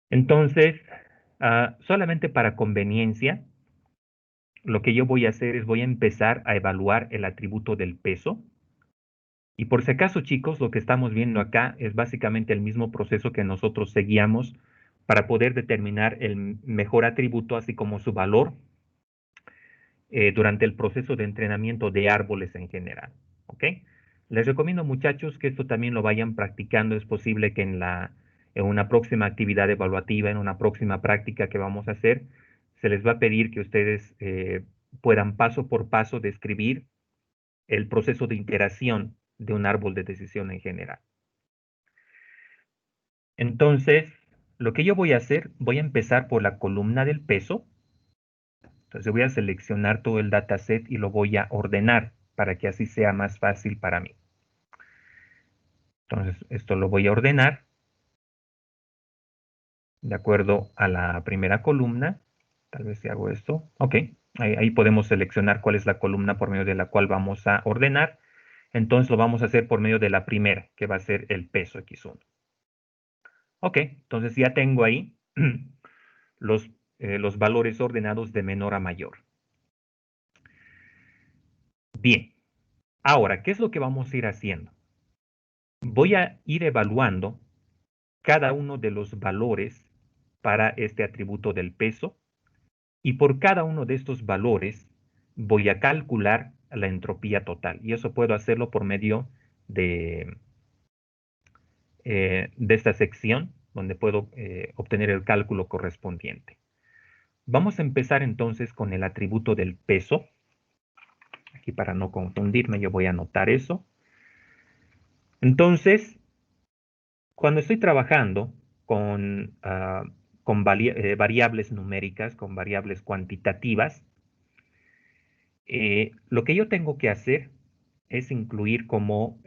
Entonces, solamente para conveniencia, lo que yo voy a hacer es voy a empezar a evaluar el atributo del peso. Y por si acaso, chicos, lo que estamos viendo acá es básicamente el mismo proceso que nosotros seguíamos para poder determinar el mejor atributo, así como su valor, durante el proceso de entrenamiento de árboles en general. ¿Ok? Les recomiendo, muchachos, que esto también lo vayan practicando. Es posible que en una próxima actividad evaluativa, en una próxima práctica que vamos a hacer, se les va a pedir que ustedes puedan paso por paso describir el proceso de iteración de un árbol de decisión en general. Entonces, lo que yo voy a hacer, voy a empezar por la columna del peso. Entonces voy a seleccionar todo el dataset y lo voy a ordenar para que así sea más fácil para mí. Entonces, esto lo voy a ordenar de acuerdo a la primera columna. Tal vez si hago esto. Ok, ahí podemos seleccionar cuál es la columna por medio de la cual vamos a ordenar. Entonces lo vamos a hacer por medio de la primera, que va a ser el peso X1. Ok, entonces ya tengo ahí los valores ordenados de menor a mayor. Bien, ahora, ¿qué es lo que vamos a ir haciendo? Voy a ir evaluando cada uno de los valores para este atributo del peso y por cada uno de estos valores voy a calcular la entropía total. Y eso puedo hacerlo por medio de esta sección donde puedo obtener el cálculo correspondiente. Vamos a empezar entonces con el atributo del peso. Aquí para no confundirme yo voy a anotar eso. Entonces, cuando estoy trabajando con variables numéricas, con variables cuantitativas, lo que yo tengo que hacer es incluir como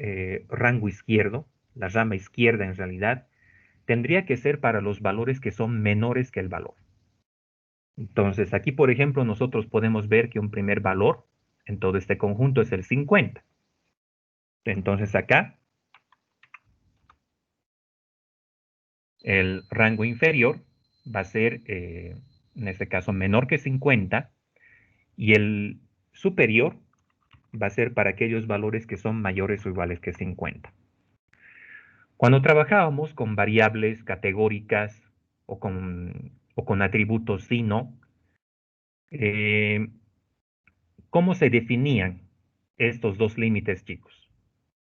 rango izquierdo, la rama izquierda en realidad, tendría que ser para los valores que son menores que el valor. Entonces, aquí, por ejemplo, nosotros podemos ver que un primer valor en todo este conjunto es el 50. Entonces, acá, el rango inferior va a ser, en este caso, menor que 50, y el superior va a ser para aquellos valores que son mayores o iguales que 50. Cuando trabajábamos con variables categóricas o con atributos sí, no, eh, ¿cómo se definían estos dos límites, chicos?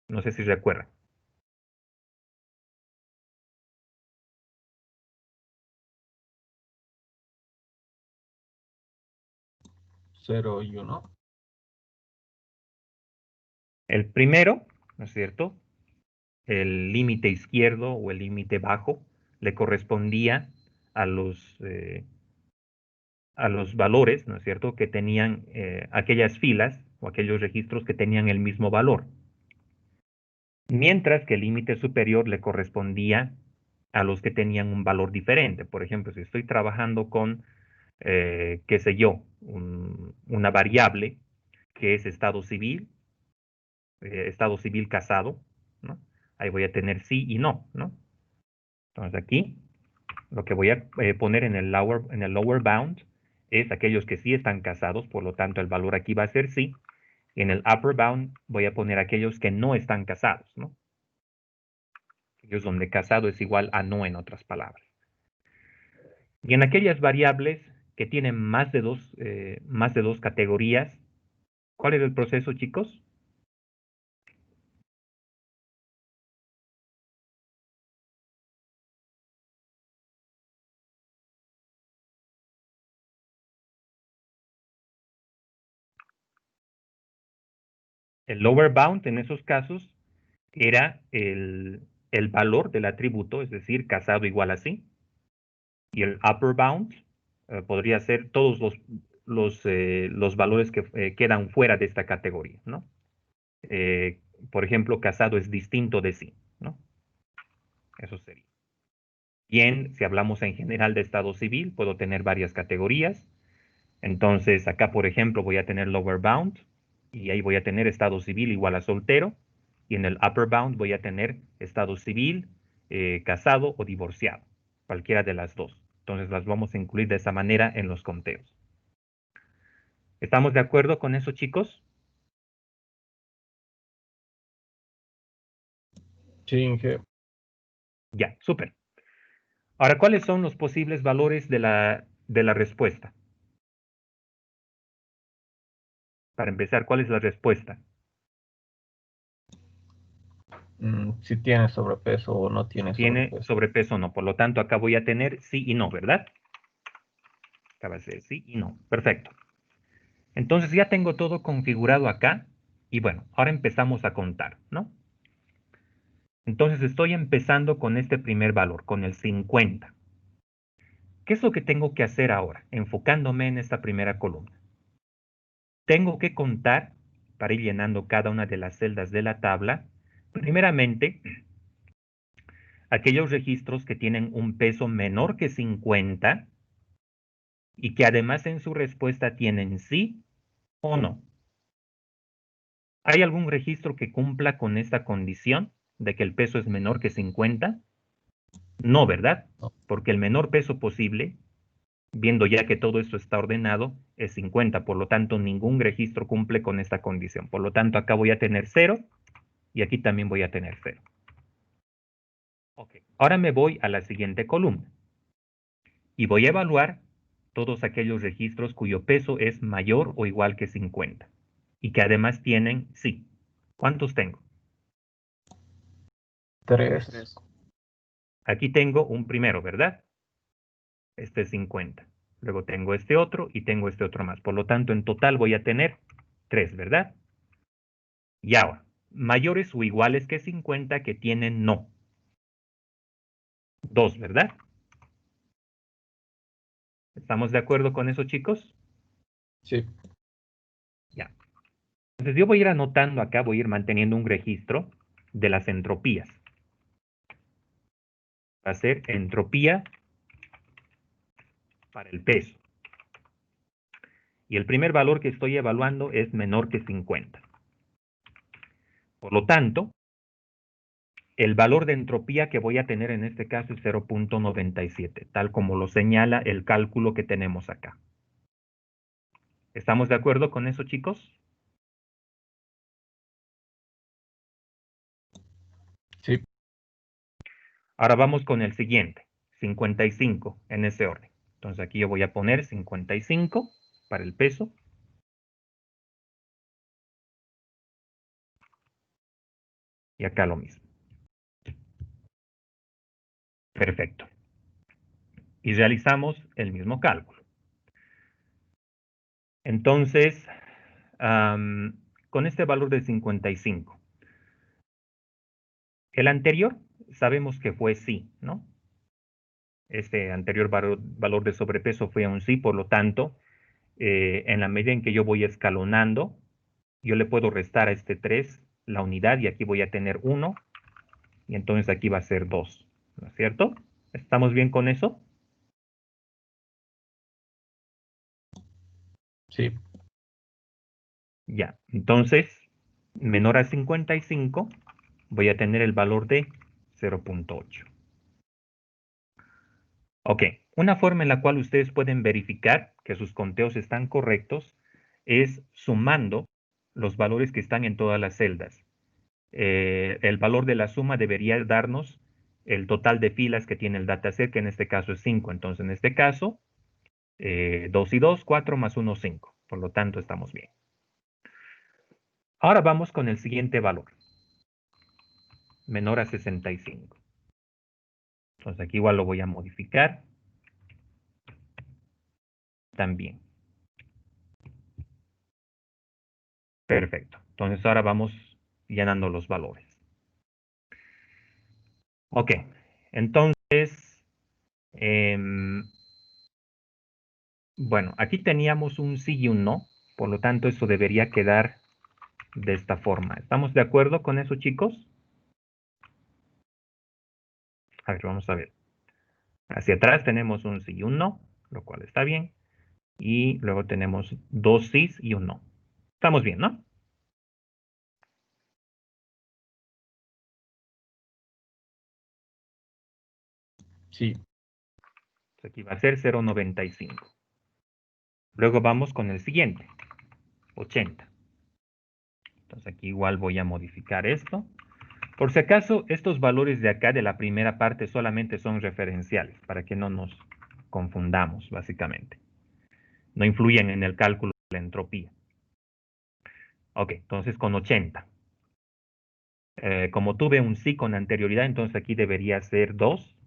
No sé si recuerdan. 0 y 1. El primero, ¿no es cierto? El límite izquierdo o el límite bajo le correspondía a los valores, ¿no es cierto?, que tenían aquellas filas o aquellos registros que tenían el mismo valor. Mientras que el límite superior le correspondía a los que tenían un valor diferente. Por ejemplo, si estoy trabajando con, qué sé yo, una variable que es estado civil casado, ¿no? Ahí voy a tener sí y no, ¿no? Entonces aquí lo que voy a poner en el lower bound es aquellos que sí están casados, por lo tanto el valor aquí va a ser sí. Y en el upper bound voy a poner aquellos que no están casados, ¿no? Aquellos donde casado es igual a no, en otras palabras. Y en aquellas variables que tienen más de dos categorías, ¿cuál es el proceso, chicos? El lower bound en esos casos era el valor del atributo, es decir, casado igual a sí. Y el upper bound podría ser todos los valores que quedan fuera de esta categoría, ¿no? Eh, por ejemplo, casado es distinto de sí, ¿no? Eso sería. Bien, si hablamos en general de estado civil, puedo tener varias categorías. Entonces, acá, por ejemplo, voy a tener lower bound y ahí voy a tener estado civil igual a soltero. Y en el upper bound voy a tener estado civil, casado o divorciado, cualquiera de las dos. Entonces, las vamos a incluir de esa manera en los conteos. ¿Estamos de acuerdo con eso, chicos? Sí, Inge. Ya, súper. Ahora, ¿cuáles son los posibles valores de la respuesta? Para empezar, ¿cuál es la respuesta? Si tiene sobrepeso o no Si tiene tiene sobrepeso. sobrepeso o no. Por lo tanto, acá voy a tener sí y no, ¿verdad? Acá va a ser sí y no. Perfecto. Entonces ya tengo todo configurado acá. Y bueno, ahora empezamos a contar, ¿no? Entonces estoy empezando con este primer valor, con el 50. ¿Qué es lo que tengo que hacer ahora? Enfocándome en esta primera columna. Tengo que contar, para ir llenando cada una de las celdas de la tabla, primeramente, aquellos registros que tienen un peso menor que 50 y que además en su respuesta tienen sí o no. ¿Hay algún registro que cumpla con esta condición de que el peso es menor que 50? No, ¿verdad? No. Porque el menor peso posible, viendo ya que todo esto está ordenado, es 50. Por lo tanto, ningún registro cumple con esta condición. Por lo tanto, acá voy a tener 0 y aquí también voy a tener 0. Ok. Ahora me voy a la siguiente columna y voy a evaluar todos aquellos registros cuyo peso es mayor o igual que 50 y que además tienen sí. ¿Cuántos tengo? 3. Aquí tengo un primero, ¿verdad? Este es 50. Luego tengo este otro y tengo este otro más. Por lo tanto, en total voy a tener 3, ¿verdad? Y ahora, mayores o iguales que 50 que tienen no. 2, ¿verdad? ¿Estamos de acuerdo con eso, chicos? Sí. Ya. Entonces yo voy a ir anotando acá, voy a ir manteniendo un registro de las entropías. Va a ser entropía para el peso. Y el primer valor que estoy evaluando es menor que 50. Por lo tanto, el valor de entropía que voy a tener en este caso es 0.97, tal como lo señala el cálculo que tenemos acá. ¿Estamos de acuerdo con eso, chicos? Sí. Ahora vamos con el siguiente, 55, en ese orden. Entonces aquí yo voy a poner 55 para el peso. Y acá lo mismo. Perfecto. Y realizamos el mismo cálculo. Entonces, con este valor de 55, el anterior sabemos que fue sí, ¿no? Este anterior valor de sobrepeso fue un sí, por lo tanto, en la medida en que yo voy escalonando, yo le puedo restar a este 3 la unidad y aquí voy a tener 1 y entonces aquí va a ser 2, ¿no es cierto? ¿Estamos bien con eso? Sí, Ya, entonces, menor a 55, voy a tener el valor de 0.8. Ok, una forma en la cual ustedes pueden verificar que sus conteos están correctos es sumando los valores que están en todas las celdas. El valor de la suma debería darnos el total de filas que tiene el dataset, que en este caso es 5. Entonces, en este caso, 2 y 2, 4 más 1, 5. Por lo tanto, estamos bien. Ahora vamos con el siguiente valor, menor a 65. Entonces, aquí igual lo voy a modificar también. Perfecto. Entonces, ahora vamos llenando los valores. Ok, entonces, bueno, aquí teníamos un sí y un no, por lo tanto eso debería quedar de esta forma. ¿Estamos de acuerdo con eso, chicos? A ver, vamos a ver. Hacia atrás tenemos un sí y un no, lo cual está bien. Y luego tenemos dos sís y un no. Estamos bien, ¿no? sí, Aquí va a ser 0.95. Luego vamos con el siguiente, 80. Entonces aquí igual voy a modificar esto. Por si acaso, estos valores de acá de la primera parte solamente son referenciales, para que no nos confundamos, básicamente. No influyen en el cálculo de la entropía. Ok, entonces con 80. Como tuve un sí con anterioridad, entonces aquí debería ser 2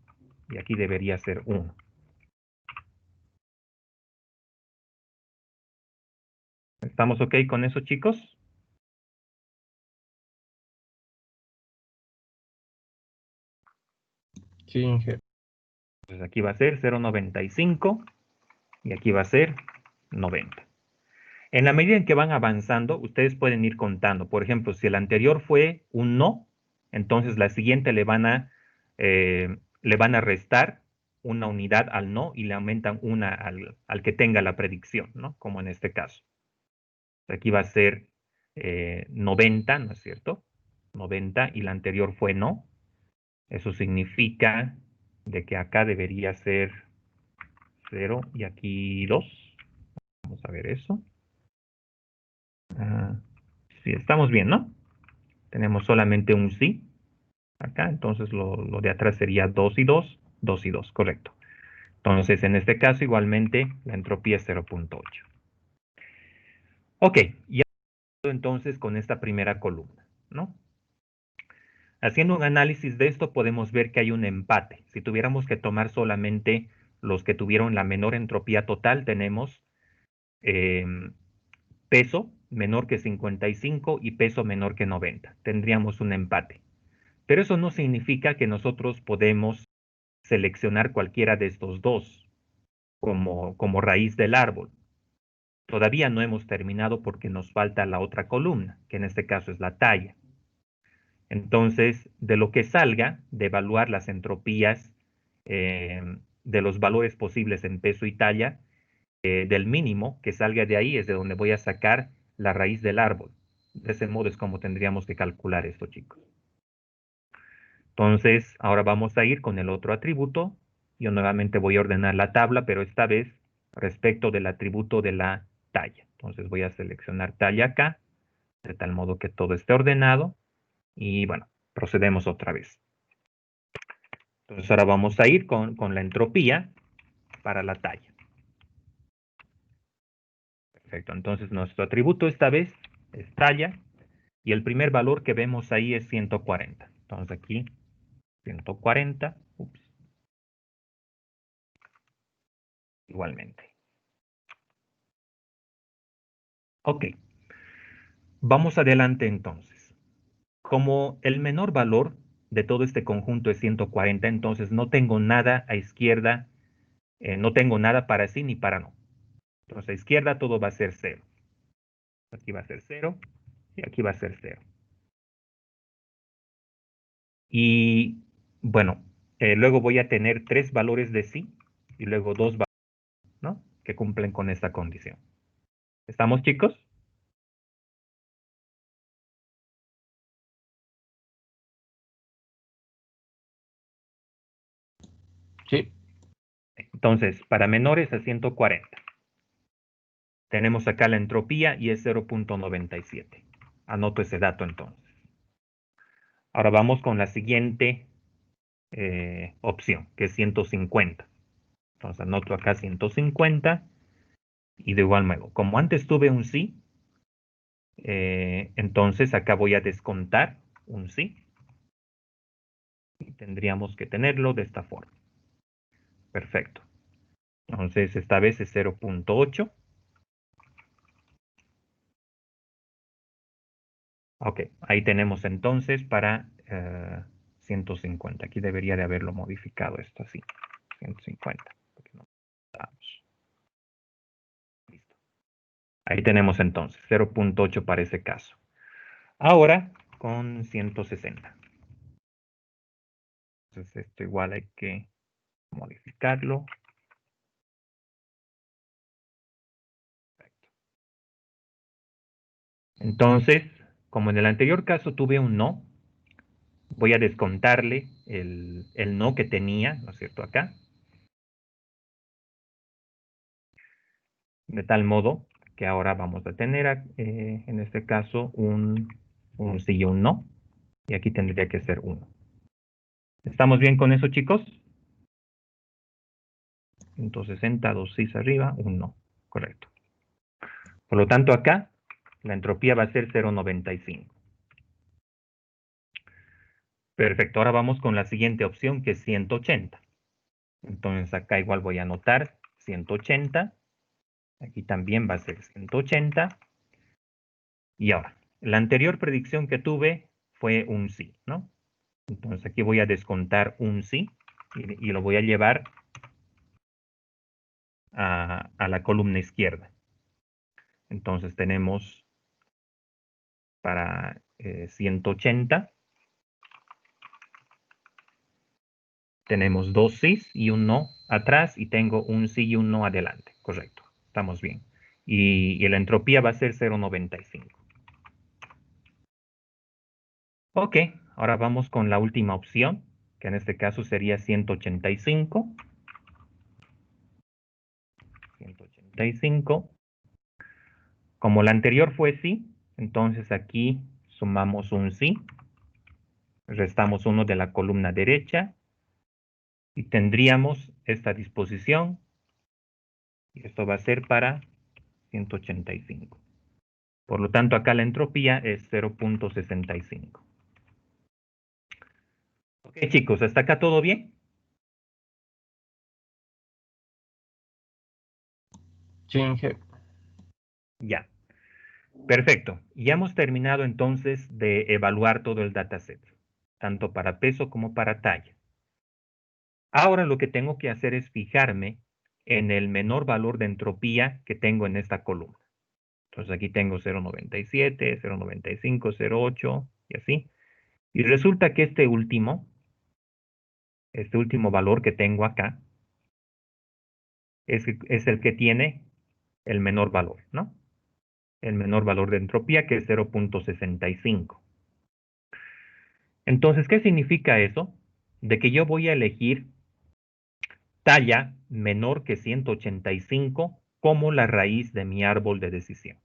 y aquí debería ser 1. ¿Estamos ok con eso, chicos? sí, Inge. Entonces aquí va a ser 0.95 y aquí va a ser 90. En la medida en que van avanzando, ustedes pueden ir contando. Por ejemplo, si el anterior fue un no, entonces la siguiente le van a restar una unidad al no y le aumentan una al que tenga la predicción, ¿no? Como en este caso. Aquí va a ser 90, ¿no es cierto? 90 y la anterior fue no. Eso significa de que acá debería ser 0 y aquí 2. Vamos a ver eso. Sí, estamos bien, ¿no? Tenemos solamente un sí acá, entonces lo de atrás sería 2 y 2, 2 y 2, correcto. Entonces, en este caso, igualmente, la entropía es 0.8. Ok, ya entonces con esta primera columna, ¿no? Haciendo un análisis de esto, podemos ver que hay un empate. Si tuviéramos que tomar solamente los que tuvieron la menor entropía total, tenemos eh, peso menor que 55 y peso menor que 90. Tendríamos un empate. Pero eso no significa que nosotros podemos seleccionar cualquiera de estos dos como raíz del árbol. Todavía no hemos terminado porque nos falta la otra columna, que en este caso es la talla. Entonces, de lo que salga, de evaluar las entropías de los valores posibles en peso y talla, del mínimo que salga de ahí es de donde voy a sacar la raíz del árbol. De ese modo es como tendríamos que calcular esto, chicos. Entonces, ahora vamos a ir con el otro atributo. Yo nuevamente voy a ordenar la tabla, pero esta vez respecto del atributo de la talla. Entonces voy a seleccionar talla acá, de tal modo que todo esté ordenado. Y bueno, procedemos otra vez. Entonces ahora vamos a ir con la entropía para la talla. Perfecto, entonces nuestro atributo esta vez es talla. Y el primer valor que vemos ahí es 140. Entonces aquí 140, igualmente. Ok, vamos adelante entonces. Como el menor valor de todo este conjunto es 140, entonces no tengo nada a izquierda, no tengo nada para sí ni para no. Entonces a izquierda todo va a ser 0. Aquí va a ser 0 y aquí va a ser 0. Y bueno, luego voy a tener 3 valores de sí y luego 2 valores, ¿no?, que cumplen con esta condición. ¿Estamos, chicos? Sí, Entonces, para menores a 140, tenemos acá la entropía y es 0.97. Anoto ese dato entonces. Ahora vamos con la siguiente opción, que es 150. Entonces anoto acá 150 y de igual modo, como antes tuve un sí, entonces acá voy a descontar un sí y tendríamos que tenerlo de esta forma. Perfecto. Entonces esta vez es 0.8. Ok, ahí tenemos entonces para 150. Aquí debería de haberlo modificado esto así. 150. Porque no estamos. Listo. Ahí tenemos entonces 0.8 para ese caso. Ahora con 160. Entonces esto igual hay que modificarlo. Perfecto. Entonces, como en el anterior caso tuve un no, voy a descontarle el no que tenía, ¿no es cierto?, acá. De tal modo que ahora vamos a tener en este caso un sí y un no. Y aquí tendría que ser 1. ¿Estamos bien con eso, chicos? 160, 2 sí arriba, un no. Correcto. Por lo tanto, acá la entropía va a ser 0.95. Perfecto. Ahora vamos con la siguiente opción, que es 180. Entonces acá igual voy a anotar 180. Aquí también va a ser 180. Y ahora, la anterior predicción que tuve fue un sí, ¿no? Entonces aquí voy a descontar un sí y lo voy a llevar a la columna izquierda. Entonces tenemos para 180, tenemos 2 sí y un no atrás y tengo un sí y un no adelante. Correcto, estamos bien. Y la entropía va a ser 0.95. Ok, ahora vamos con la última opción, que en este caso sería 185. 185. Como la anterior fue sí, entonces aquí sumamos un sí, restamos uno de la columna derecha y tendríamos esta disposición y esto va a ser para 185. Por lo tanto, acá la entropía es 0.65. Ok, chicos, ¿hasta acá todo bien? sí, Inge. Ya, perfecto. Ya hemos terminado entonces de evaluar todo el dataset, tanto para peso como para talla. Ahora lo que tengo que hacer es fijarme en el menor valor de entropía que tengo en esta columna. Entonces aquí tengo 0.97, 0.95, 0.8 y así. Y resulta que este último valor que tengo acá es el que tiene el menor valor, ¿no? El menor valor de entropía, que es 0.65. Entonces, ¿qué significa eso? De que yo voy a elegir talla menor que 185 como la raíz de mi árbol de decisión.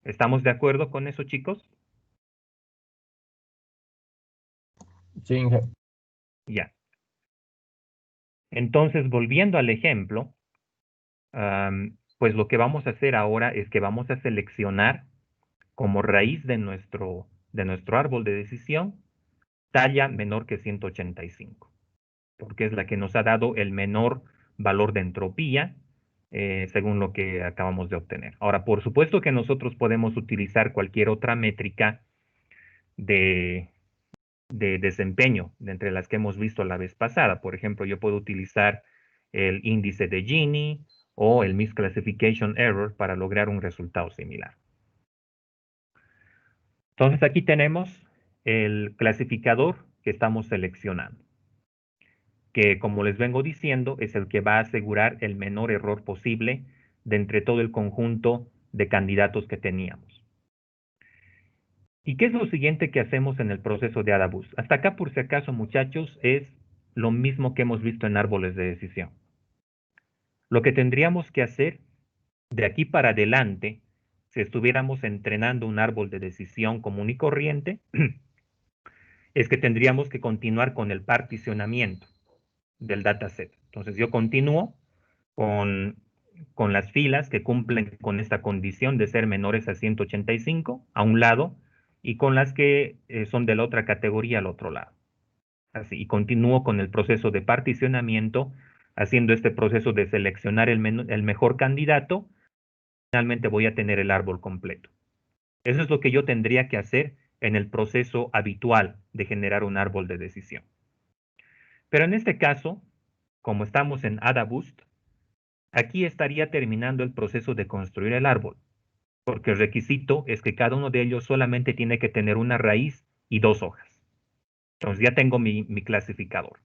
¿Estamos de acuerdo con eso, chicos? Sí, Inge. Ya. Entonces, volviendo al ejemplo, pues lo que vamos a hacer ahora es que vamos a seleccionar como raíz de nuestro árbol de decisión talla menor que 185, porque es la que nos ha dado el menor valor de entropía según lo que acabamos de obtener. Ahora, por supuesto que nosotros podemos utilizar cualquier otra métrica de, de desempeño, de entre las que hemos visto la vez pasada. Por ejemplo, yo puedo utilizar el índice de Gini o el Misclassification Error para lograr un resultado similar. Entonces aquí tenemos el clasificador que estamos seleccionando, que como les vengo diciendo es el que va a asegurar el menor error posible de entre todo el conjunto de candidatos que teníamos. ¿Y qué es lo siguiente que hacemos en el proceso de ADABUS? Hasta acá, por si acaso, muchachos, es lo mismo que hemos visto en árboles de decisión. Lo que tendríamos que hacer de aquí para adelante, si estuviéramos entrenando un árbol de decisión común y corriente, es que tendríamos que continuar con el particionamiento del dataset. Entonces yo continúo con, con las filas que cumplen con esta condición de ser menores a 185 a un lado y con las que son de la otra categoría al otro lado. Así, y continúo con el proceso de particionamiento, haciendo este proceso de seleccionar el mejor candidato. Finalmente voy a tener el árbol completo. Eso es lo que yo tendría que hacer en el proceso habitual de generar un árbol de decisión. Pero en este caso, como estamos en AdaBoost, aquí estaría terminando el proceso de construir el árbol, porque el requisito es que cada uno de ellos solamente tiene que tener una raíz y dos hojas. Entonces ya tengo mi clasificador.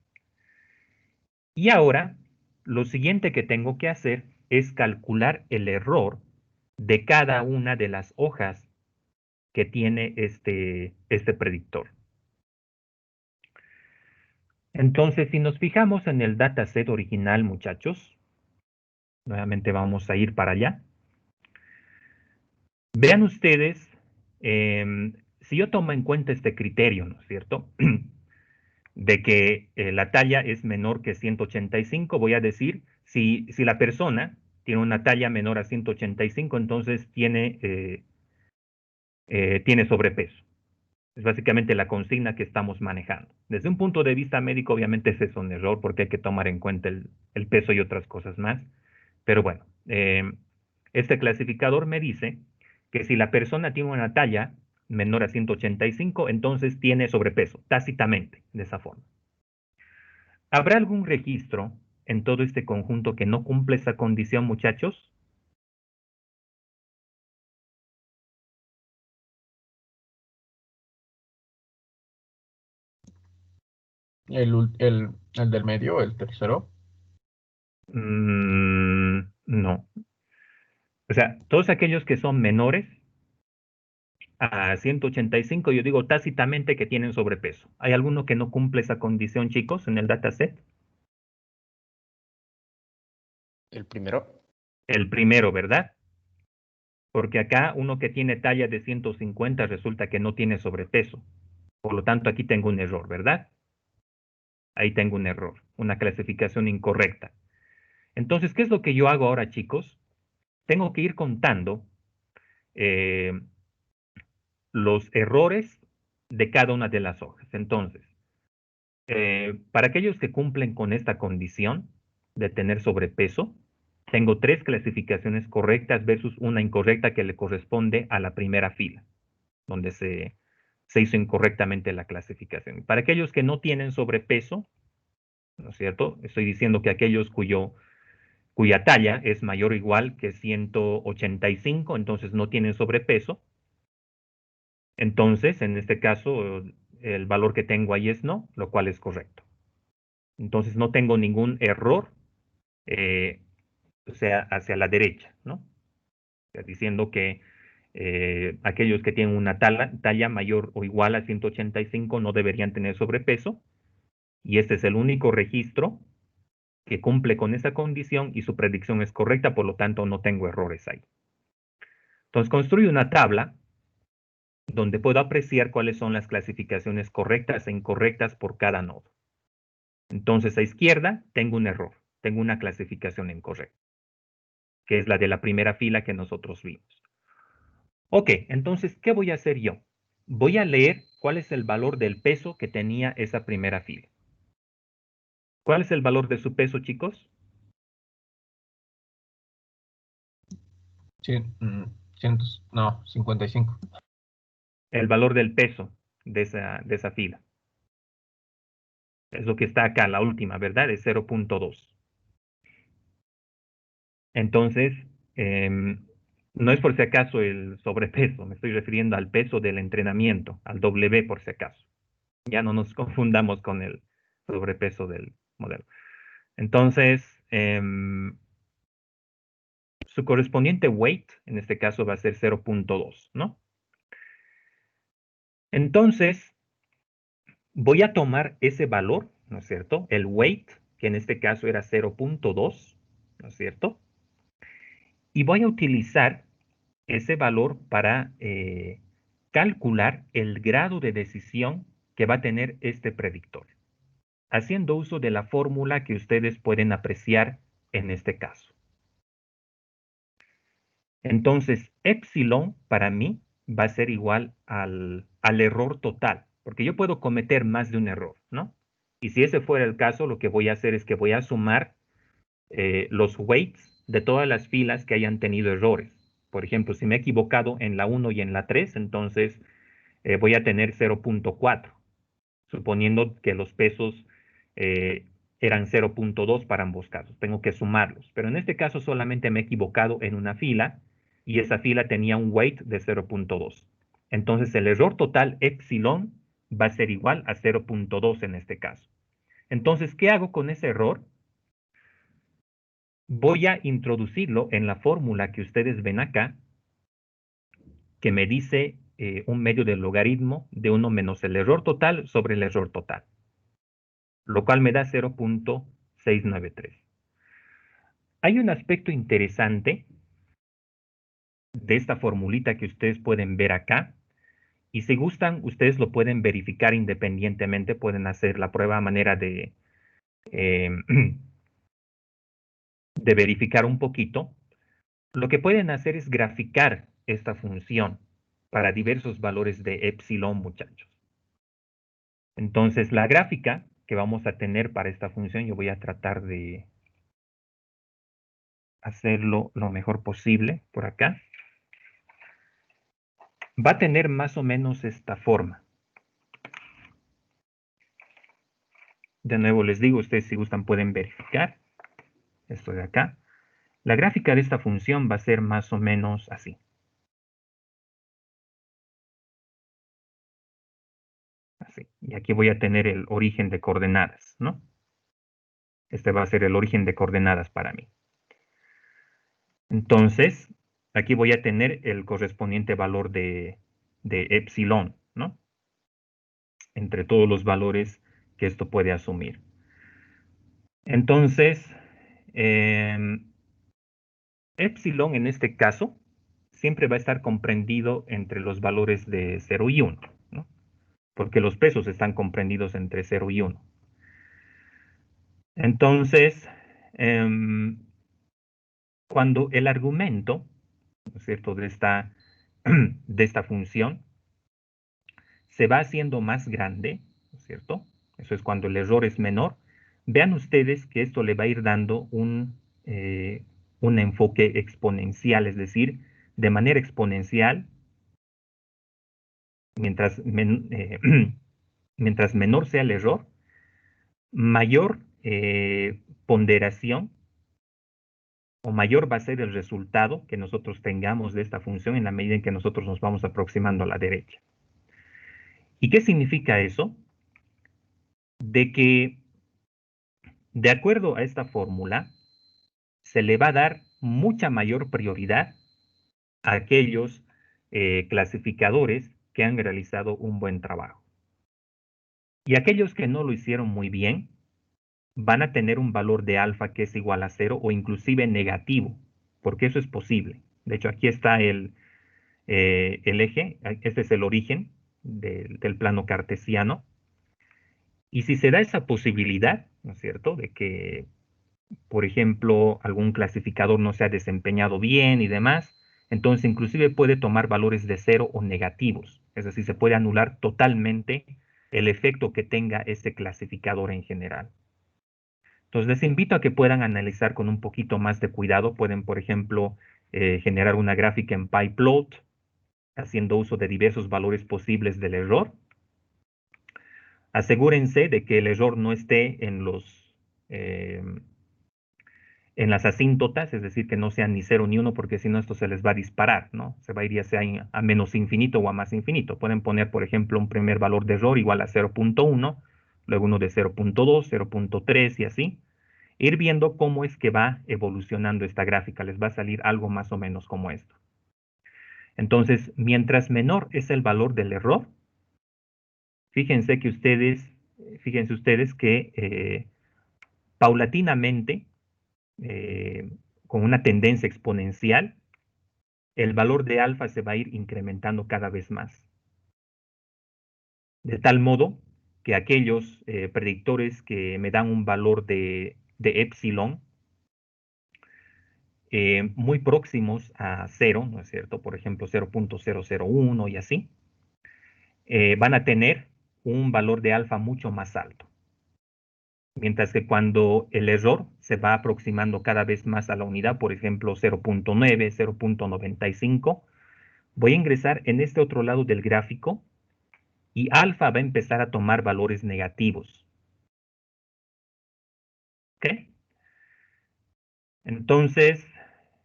Y ahora, lo siguiente que tengo que hacer es calcular el error de cada una de las hojas que tiene este predictor. Entonces, si nos fijamos en el dataset original, muchachos, nuevamente vamos a ir para allá. Vean ustedes, si yo tomo en cuenta este criterio, ¿no es cierto? De que la talla es menor que 185, voy a decir, si la persona tiene una talla menor a 185, entonces tiene sobrepeso. Es básicamente la consigna que estamos manejando. Desde un punto de vista médico, obviamente ese es un error porque hay que tomar en cuenta el peso y otras cosas más. Pero bueno, este clasificador me dice que si la persona tiene una talla menor a 185, entonces tiene sobrepeso, tácitamente, de esa forma. ¿Habrá algún registro en todo este conjunto que no cumple esa condición, muchachos? El del medio, el tercero. No. O sea, todos aquellos que son menores a 185, yo digo tácitamente que tienen sobrepeso. ¿Hay alguno que no cumple esa condición, chicos, en el dataset? El primero. El primero, ¿verdad? Porque acá uno que tiene talla de 150 resulta que no tiene sobrepeso. Por lo tanto, aquí tengo un error, ¿verdad? Ahí tengo un error, una clasificación incorrecta. Entonces, ¿qué es lo que yo hago ahora, chicos? Tengo que ir contando eh, los errores de cada una de las hojas. Entonces, para aquellos que cumplen con esta condición de tener sobrepeso, tengo 3 clasificaciones correctas versus una incorrecta que le corresponde a la primera fila, donde se hizo incorrectamente la clasificación. Para aquellos que no tienen sobrepeso, ¿no es cierto? Estoy diciendo que aquellos cuya talla es mayor o igual que 185, entonces no tienen sobrepeso. Entonces, en este caso, el valor que tengo ahí es no, lo cual es correcto. Entonces, no tengo ningún error, o sea, hacia la derecha, ¿no? O sea, diciendo que aquellos que tienen una talla mayor o igual a 185 no deberían tener sobrepeso. Y este es el único registro que cumple con esa condición y su predicción es correcta, por lo tanto no tengo errores ahí. Entonces construyo una tabla donde puedo apreciar cuáles son las clasificaciones correctas e incorrectas por cada nodo. Entonces a izquierda tengo un error, tengo una clasificación incorrecta, que es la de la primera fila que nosotros vimos. Ok, entonces, ¿qué voy a hacer yo? Voy a leer cuál es el valor del peso que tenía esa primera fila. ¿Cuál es el valor de su peso, chicos? Sí, 55. El valor del peso de esa fila. Es lo que está acá, la última, ¿verdad? Es 0.2. Entonces, no es por si acaso el sobrepeso, me estoy refiriendo al peso del entrenamiento, al W por si acaso. Ya no nos confundamos con el sobrepeso del modelo. Entonces, su correspondiente weight, en este caso va a ser 0.2, ¿no? Entonces, voy a tomar ese valor, ¿no es cierto? El weight, que en este caso era 0.2, ¿no es cierto? Y voy a utilizar ese valor para calcular el grado de decisión que va a tener este predictor, haciendo uso de la fórmula que ustedes pueden apreciar en este caso. Entonces, epsilon para mí va a ser igual al error total, porque yo puedo cometer más de un error, ¿no? Y si ese fuera el caso, lo que voy a hacer es que voy a sumar los weights de todas las filas que hayan tenido errores. Por ejemplo, si me he equivocado en la 1 y en la 3, entonces voy a tener 0.4, suponiendo que los pesos eran 0.2 para ambos casos. Tengo que sumarlos. Pero en este caso solamente me he equivocado en una fila y esa fila tenía un weight de 0.2. Entonces el error total epsilon va a ser igual a 0.2 en este caso. Entonces, ¿qué hago con ese error? Voy a introducirlo en la fórmula que ustedes ven acá, que me dice un medio del logaritmo de 1 menos el error total sobre el error total, lo cual me da 0.693. Hay un aspecto interesante de esta formulita que ustedes pueden ver acá, y si gustan, ustedes lo pueden verificar independientemente, pueden hacer la prueba a manera eh, de verificar un poquito. Lo que pueden hacer es graficar esta función para diversos valores de epsilon, muchachos. Entonces, la gráfica que vamos a tener para esta función, yo voy a tratar de hacerlo lo mejor posible por acá. Va a tener más o menos esta forma. De nuevo les digo, ustedes si gustan pueden verificar. Esto de acá. La gráfica de esta función va a ser más o menos así. Así. Y aquí voy a tener el origen de coordenadas, ¿no? Este va a ser el origen de coordenadas para mí. Entonces, aquí voy a tener el correspondiente valor de epsilon, ¿no? Entre todos los valores que esto puede asumir. Entonces, epsilon en este caso siempre va a estar comprendido entre los valores de 0 y 1, ¿no? Porque los pesos están comprendidos entre 0 y 1. Entonces, cuando el argumento, ¿no es cierto?, de esta función se va haciendo más grande, ¿no es cierto? Eso es cuando el error es menor. Vean ustedes que esto le va a ir dando un enfoque exponencial, es decir, de manera exponencial, mientras, mientras menor sea el error, mayor ponderación o mayor va a ser el resultado que nosotros tengamos de esta función en la medida en que nosotros nos vamos aproximando a la derecha. ¿Y qué significa eso? De que, de acuerdo a esta fórmula, se le va a dar mucha mayor prioridad a aquellos clasificadores que han realizado un buen trabajo. Y aquellos que no lo hicieron muy bien, van a tener un valor de alfa que es igual a 0 o inclusive negativo, porque eso es posible. De hecho, aquí está el eje, este es el origen del plano cartesiano. Y si se da esa posibilidad, ¿no es cierto?, de que, por ejemplo, algún clasificador no se ha desempeñado bien y demás, entonces inclusive puede tomar valores de 0 o negativos. Es decir, se puede anular totalmente el efecto que tenga ese clasificador en general. Entonces les invito a que puedan analizar con un poquito más de cuidado. Pueden, por ejemplo, generar una gráfica en PyPlot, haciendo uso de diversos valores posibles del error. Asegúrense de que el error no esté en las asíntotas, es decir, que no sean ni 0 ni 1, porque si no esto se les va a disparar, ¿no? Se va a ir ya sea a menos infinito o a más infinito. Pueden poner, por ejemplo, un primer valor de error igual a 0.1, luego uno de 0.2, 0.3 y así. Ir viendo cómo es que va evolucionando esta gráfica. Les va a salir algo más o menos como esto. Entonces, mientras menor es el valor del error, fíjense ustedes que paulatinamente, con una tendencia exponencial, el valor de alfa se va a ir incrementando cada vez más. De tal modo que aquellos predictores que me dan un valor de epsilon muy próximos a 0, ¿no es cierto? Por ejemplo, 0.001 y así, van a tener un valor de alfa mucho más alto. Mientras que cuando el error se va aproximando cada vez más a la unidad, por ejemplo 0.9, 0.95, voy a ingresar en este otro lado del gráfico y alfa va a empezar a tomar valores negativos. ¿Ok? Entonces,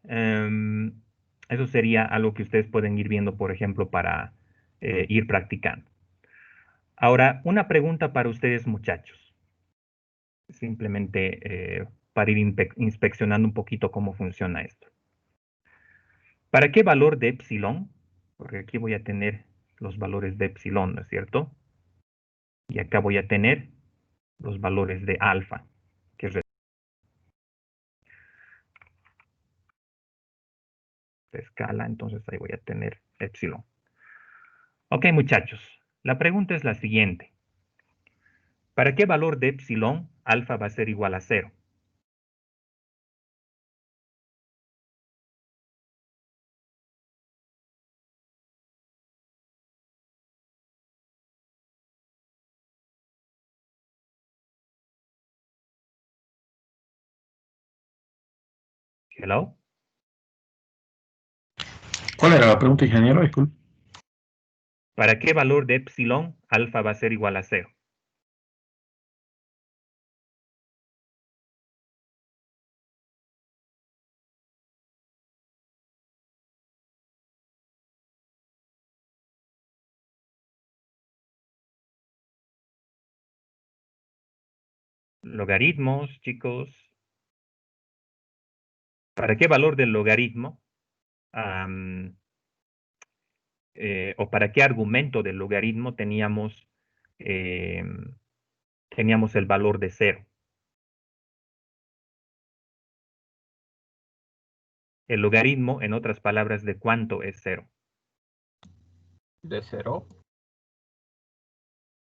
eso sería algo que ustedes pueden ir viendo, por ejemplo, para ir practicando. Ahora, una pregunta para ustedes, muchachos. Simplemente para ir inspeccionando un poquito cómo funciona esto. ¿Para qué valor de epsilon? Porque aquí voy a tener los valores de epsilon, ¿no es cierto? Y acá voy a tener los valores de alfa, que es de escala, entonces ahí voy a tener epsilon. Ok, muchachos, la pregunta es la siguiente. ¿Para qué valor de epsilon alfa va a ser igual a 0? Hello. ¿Cuál era la pregunta, ingeniero? Disculpe. ¿Para qué valor de epsilon alfa va a ser igual a 0? Logaritmos, chicos. ¿Para qué valor del logaritmo? O para qué argumento del logaritmo teníamos el valor de 0. El logaritmo, en otras palabras, ¿de cuánto es 0? De 0.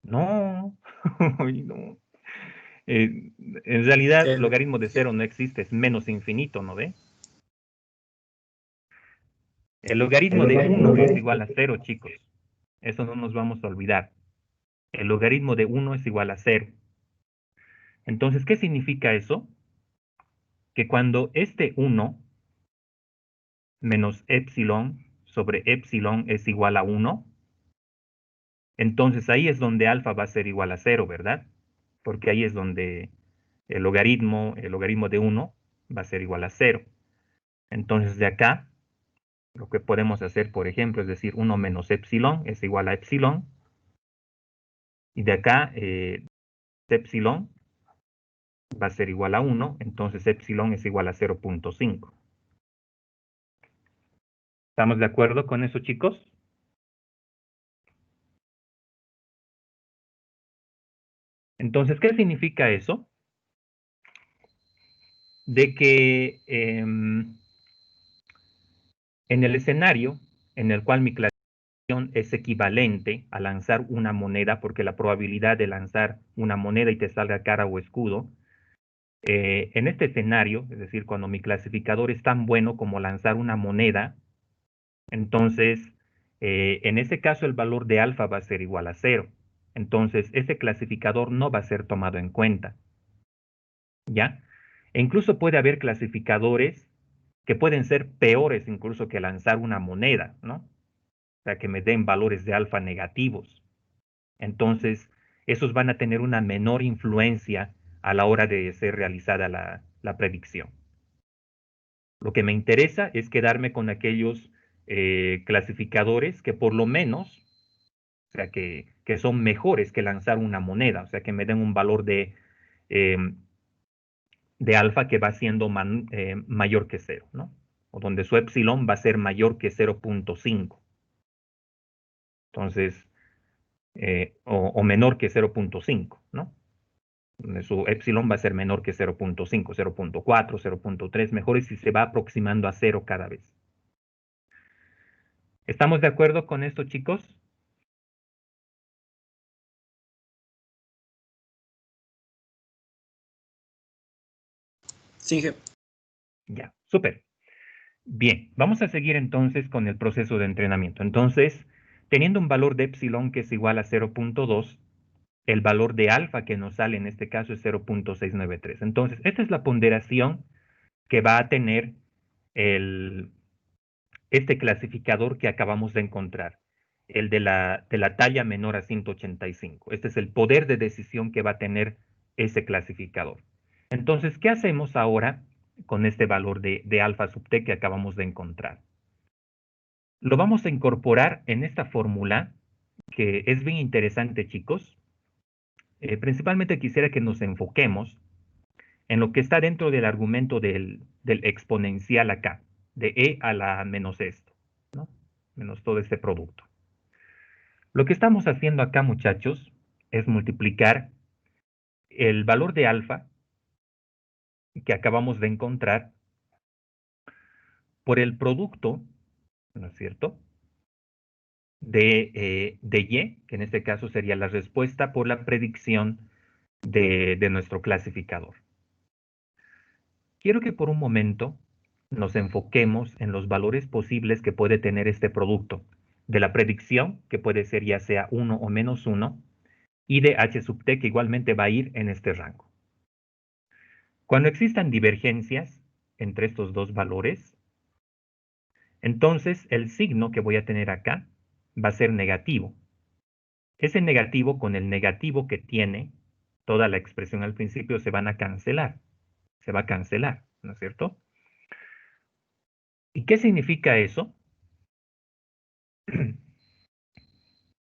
No, no. En realidad, logaritmo de 0 no existe, es menos infinito, ¿no ve? El logaritmo de 1 es igual a 0, chicos. Eso no nos vamos a olvidar. El logaritmo de 1 es igual a 0. Entonces, ¿qué significa eso? Que cuando este 1 menos epsilon sobre epsilon es igual a 1, entonces ahí es donde alfa va a ser igual a 0, ¿verdad? Porque ahí es donde el logaritmo de 1 va a ser igual a 0. Entonces de acá, lo que podemos hacer, por ejemplo, es decir, 1 menos epsilon es igual a epsilon. Y de acá, epsilon va a ser igual a 1, entonces epsilon es igual a 0.5. ¿Estamos de acuerdo con eso, chicos? Entonces, ¿qué significa eso? De que en el escenario en el cual mi clasificación es equivalente a lanzar una moneda, porque la probabilidad de lanzar una moneda y te salga cara o escudo, en este escenario, es decir, cuando mi clasificador es tan bueno como lanzar una moneda, entonces, en ese caso el valor de alfa va a ser igual a 0. Entonces, ese clasificador no va a ser tomado en cuenta. ¿Ya? E incluso puede haber clasificadores que pueden ser peores incluso que lanzar una moneda, ¿no? O sea, que me den valores de alfa negativos. Entonces, esos van a tener una menor influencia a la hora de ser realizada la predicción. Lo que me interesa es quedarme con aquellos clasificadores que por lo menos, o sea, que son mejores que lanzar una moneda, o sea, que me den un valor de alfa que va siendo mayor que 0, ¿no? O donde su epsilon va a ser mayor que 0.5. Entonces, o menor que 0.5, ¿no? Donde su epsilon va a ser menor que 0.5, 0.4, 0.3, mejor es si se va aproximando a 0 cada vez. ¿Estamos de acuerdo con esto, chicos? Sí, jefe. Ya, súper. Bien, vamos a seguir entonces con el proceso de entrenamiento. Entonces, teniendo un valor de epsilon que es igual a 0.2, el valor de alfa que nos sale en este caso es 0.693. Entonces, esta es la ponderación que va a tener este clasificador que acabamos de encontrar, el de la talla menor a 185. Este es el poder de decisión que va a tener ese clasificador. Entonces, ¿qué hacemos ahora con este valor de alfa sub t que acabamos de encontrar? Lo vamos a incorporar en esta fórmula que es bien interesante, chicos. Principalmente quisiera que nos enfoquemos en lo que está dentro del argumento del exponencial acá, de e a la menos esto, ¿no? Menos todo este producto. Lo que estamos haciendo acá, muchachos, es multiplicar el valor de alfa que acabamos de encontrar por el producto, ¿no es cierto?, de y, que en este caso sería la respuesta por la predicción de nuestro clasificador. Quiero que por un momento nos enfoquemos en los valores posibles que puede tener este producto, de la predicción, que puede ser ya sea 1 o menos 1, y de h sub t, que igualmente va a ir en este rango. Cuando existan divergencias entre estos dos valores, entonces el signo que voy a tener acá va a ser negativo. Ese negativo con el negativo que tiene toda la expresión al principio se van a cancelar. Se va a cancelar, ¿no es cierto? ¿Y qué significa eso?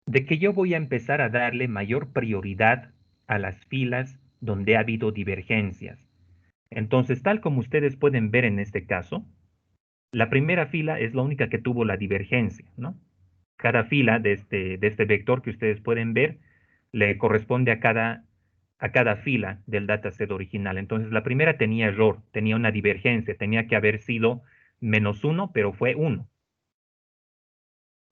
De que yo voy a empezar a darle mayor prioridad a las filas donde ha habido divergencias. Entonces, tal como ustedes pueden ver en este caso, la primera fila es la única que tuvo la divergencia, ¿no? Cada fila de este vector que ustedes pueden ver le corresponde a cada fila del dataset original. Entonces, la primera tenía error, tenía una divergencia, tenía que haber sido menos 1, pero fue 1.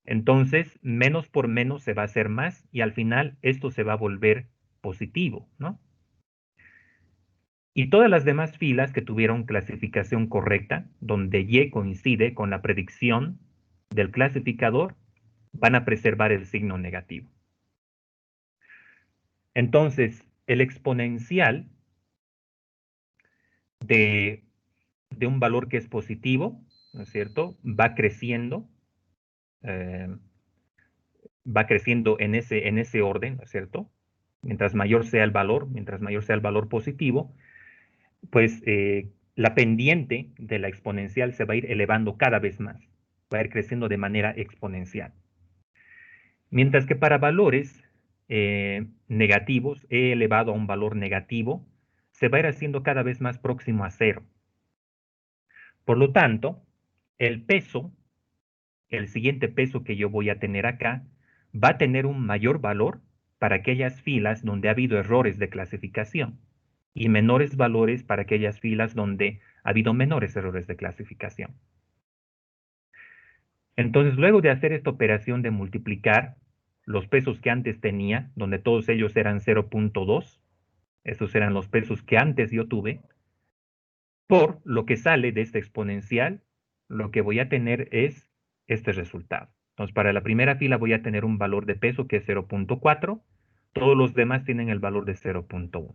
Entonces, menos por menos se va a hacer más y al final esto se va a volver positivo, ¿no? Y todas las demás filas que tuvieron clasificación correcta, donde y coincide con la predicción del clasificador, van a preservar el signo negativo. Entonces, el exponencial de un valor que es positivo, ¿no es cierto?, va creciendo en ese orden, ¿no es cierto? Mientras mayor sea el valor, mientras mayor sea el valor positivo, pues la pendiente de la exponencial se va a ir elevando cada vez más, va a ir creciendo de manera exponencial. Mientras que para valores negativos, e elevado a un valor negativo, se va a ir haciendo cada vez más próximo a 0. Por lo tanto, el peso, el siguiente peso que yo voy a tener acá, va a tener un mayor valor para aquellas filas donde ha habido errores de clasificación y menores valores para aquellas filas donde ha habido menores errores de clasificación. Entonces, luego de hacer esta operación de multiplicar los pesos que antes tenía, donde todos ellos eran 0.2, estos eran los pesos que antes yo tuve, por lo que sale de esta exponencial, lo que voy a tener es este resultado. Entonces, para la primera fila voy a tener un valor de peso que es 0.4, todos los demás tienen el valor de 0.1.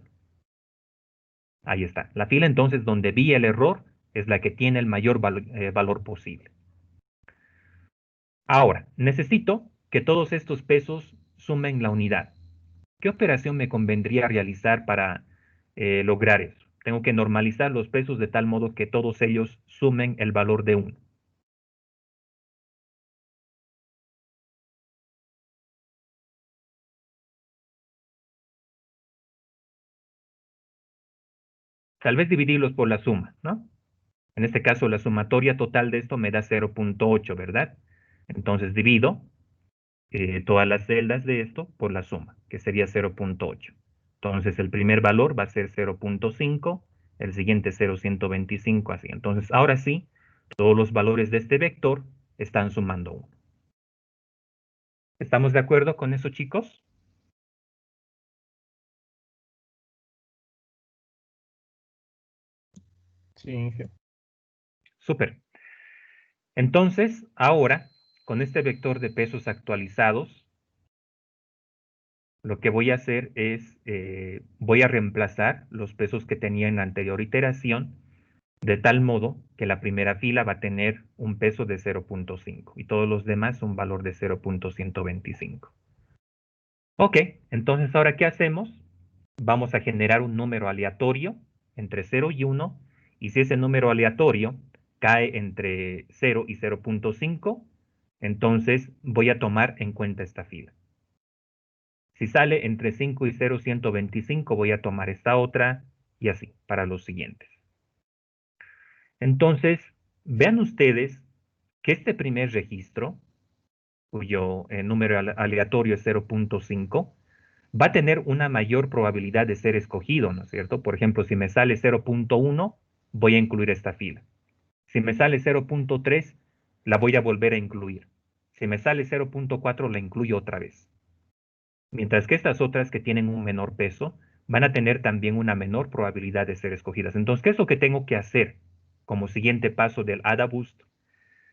Ahí está. La fila entonces donde vi el error es la que tiene el mayor valor posible. Ahora, necesito que todos estos pesos sumen la unidad. ¿Qué operación me convendría realizar para lograr eso? Tengo que normalizar los pesos de tal modo que todos ellos sumen el valor de 1. Tal vez dividirlos por la suma, ¿no? En este caso, la sumatoria total de esto me da 0.8, ¿verdad? Entonces divido todas las celdas de esto por la suma, que sería 0.8. Entonces el primer valor va a ser 0.5, el siguiente 0.125, así. Entonces ahora sí, todos los valores de este vector están sumando 1. ¿Estamos de acuerdo con eso, chicos? Sí, Inge. Súper. Entonces, ahora, con este vector de pesos actualizados, lo que voy a hacer es, voy a reemplazar los pesos que tenía en la anterior iteración, de tal modo que la primera fila va a tener un peso de 0.5 y todos los demás un valor de 0.125. Ok, entonces ahora ¿qué hacemos? Vamos a generar un número aleatorio entre 0 y 1, y si ese número aleatorio cae entre 0 y 0.5, entonces voy a tomar en cuenta esta fila. Si sale entre 5 y 0.125, voy a tomar esta otra, y así, para los siguientes. Entonces, vean ustedes que este primer registro, cuyo número aleatorio es 0.5, va a tener una mayor probabilidad de ser escogido, ¿no es cierto? Por ejemplo, si me sale 0.1, voy a incluir esta fila. Si me sale 0.3, la voy a volver a incluir. Si me sale 0.4, la incluyo otra vez. Mientras que estas otras que tienen un menor peso van a tener también una menor probabilidad de ser escogidas. Entonces, ¿qué es lo que tengo que hacer como siguiente paso del AdaBoost?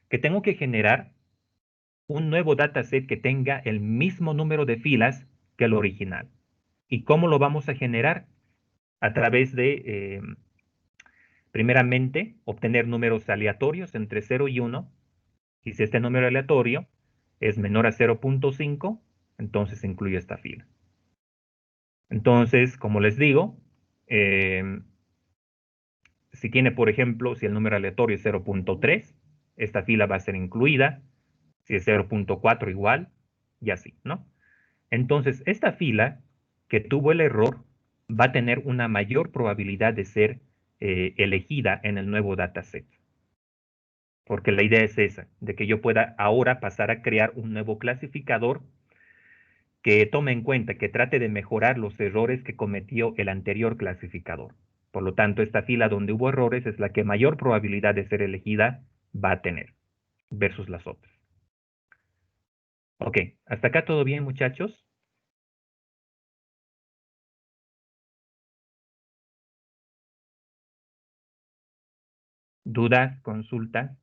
Que tengo que generar un nuevo dataset que tenga el mismo número de filas que el original. ¿Y cómo lo vamos a generar? A través de, primeramente, obtener números aleatorios entre 0 y 1. Y si este número aleatorio es menor a 0.5, entonces incluyo esta fila. Entonces, como les digo, si tiene, por ejemplo, si el número aleatorio es 0.3, esta fila va a ser incluida. Si es 0.4 igual, y así, ¿no? Entonces, esta fila que tuvo el error va a tener una mayor probabilidad de ser elegida en el nuevo dataset. Porque la idea es esa, de que yo pueda ahora pasar a crear un nuevo clasificador que tome en cuenta, que trate de mejorar los errores que cometió el anterior clasificador. Por lo tanto, esta fila donde hubo errores es la que mayor probabilidad de ser elegida va a tener, versus las otras. Ok, ¿hasta acá todo bien, muchachos? ¿Dudas? ¿Consultas?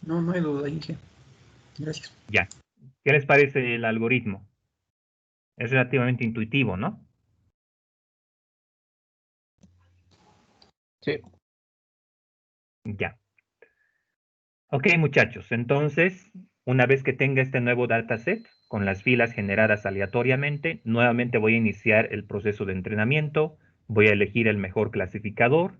No, no hay duda, Inge. Gracias. Ya. ¿Qué les parece el algoritmo? Es relativamente intuitivo, ¿no? Sí. Ya. Ok, muchachos. Entonces, una vez que tenga este nuevo dataset con las filas generadas aleatoriamente, nuevamente voy a iniciar el proceso de entrenamiento. Voy a elegir el mejor clasificador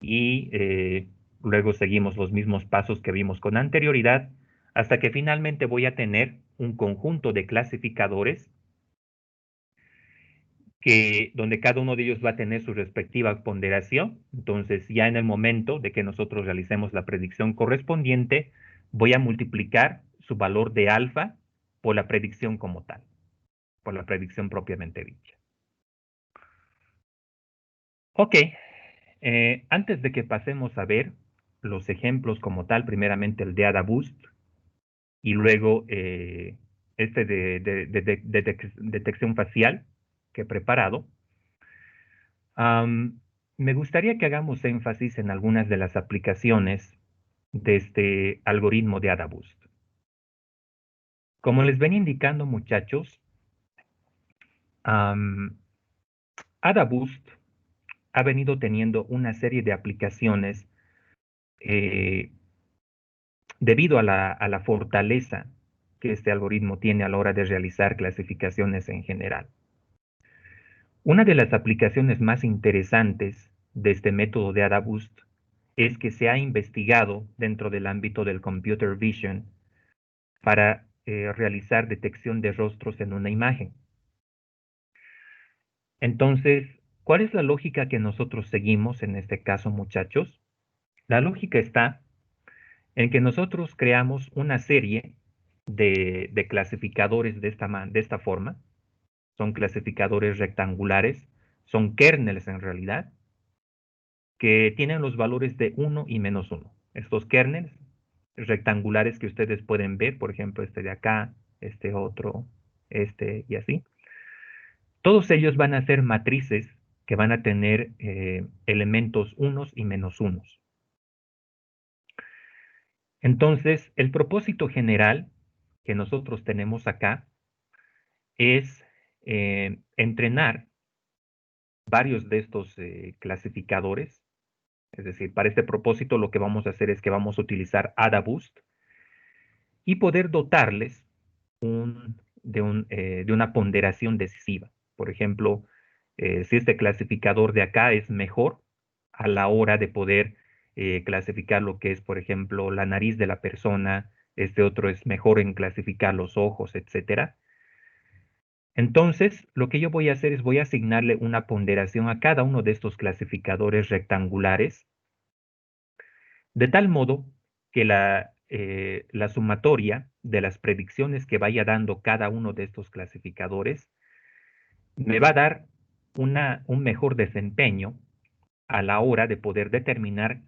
y luego seguimos los mismos pasos que vimos con anterioridad hasta que finalmente voy a tener un conjunto de clasificadores donde cada uno de ellos va a tener su respectiva ponderación. Entonces, ya en el momento de que nosotros realicemos la predicción correspondiente, voy a multiplicar su valor de alfa por la predicción como tal, por la predicción propiamente dicha. Ok, antes de que pasemos a ver los ejemplos como tal, primeramente el de AdaBoost y luego este de detección facial que he preparado, me gustaría que hagamos énfasis en algunas de las aplicaciones de este algoritmo de AdaBoost. Como les venía indicando, muchachos, AdaBoost ha venido teniendo una serie de aplicaciones debido a la fortaleza que este algoritmo tiene a la hora de realizar clasificaciones en general. Una de las aplicaciones más interesantes de este método de AdaBoost es que se ha investigado dentro del ámbito del computer vision para realizar detección de rostros en una imagen. Entonces, ¿cuál es la lógica que nosotros seguimos en este caso, muchachos? La lógica está en que nosotros creamos una serie de clasificadores de esta forma. Son clasificadores rectangulares, son kernels en realidad, que tienen los valores de 1 y -1. Estos kernels rectangulares que ustedes pueden ver, por ejemplo, este de acá, este otro, este y así. Todos ellos van a ser matrices que van a tener elementos unos y -1. Entonces, el propósito general que nosotros tenemos acá es entrenar varios de estos clasificadores. Es decir, para este propósito lo que vamos a hacer es que vamos a utilizar AdaBoost y poder dotarles de una ponderación decisiva. Por ejemplo, si este clasificador de acá es mejor a la hora de poder clasificar lo que es, por ejemplo, la nariz de la persona, este otro es mejor en clasificar los ojos, etcétera. Entonces, lo que yo voy a hacer es voy a asignarle una ponderación a cada uno de estos clasificadores rectangulares, de tal modo que la sumatoria de las predicciones que vaya dando cada uno de estos clasificadores me va a dar un mejor desempeño a la hora de poder determinar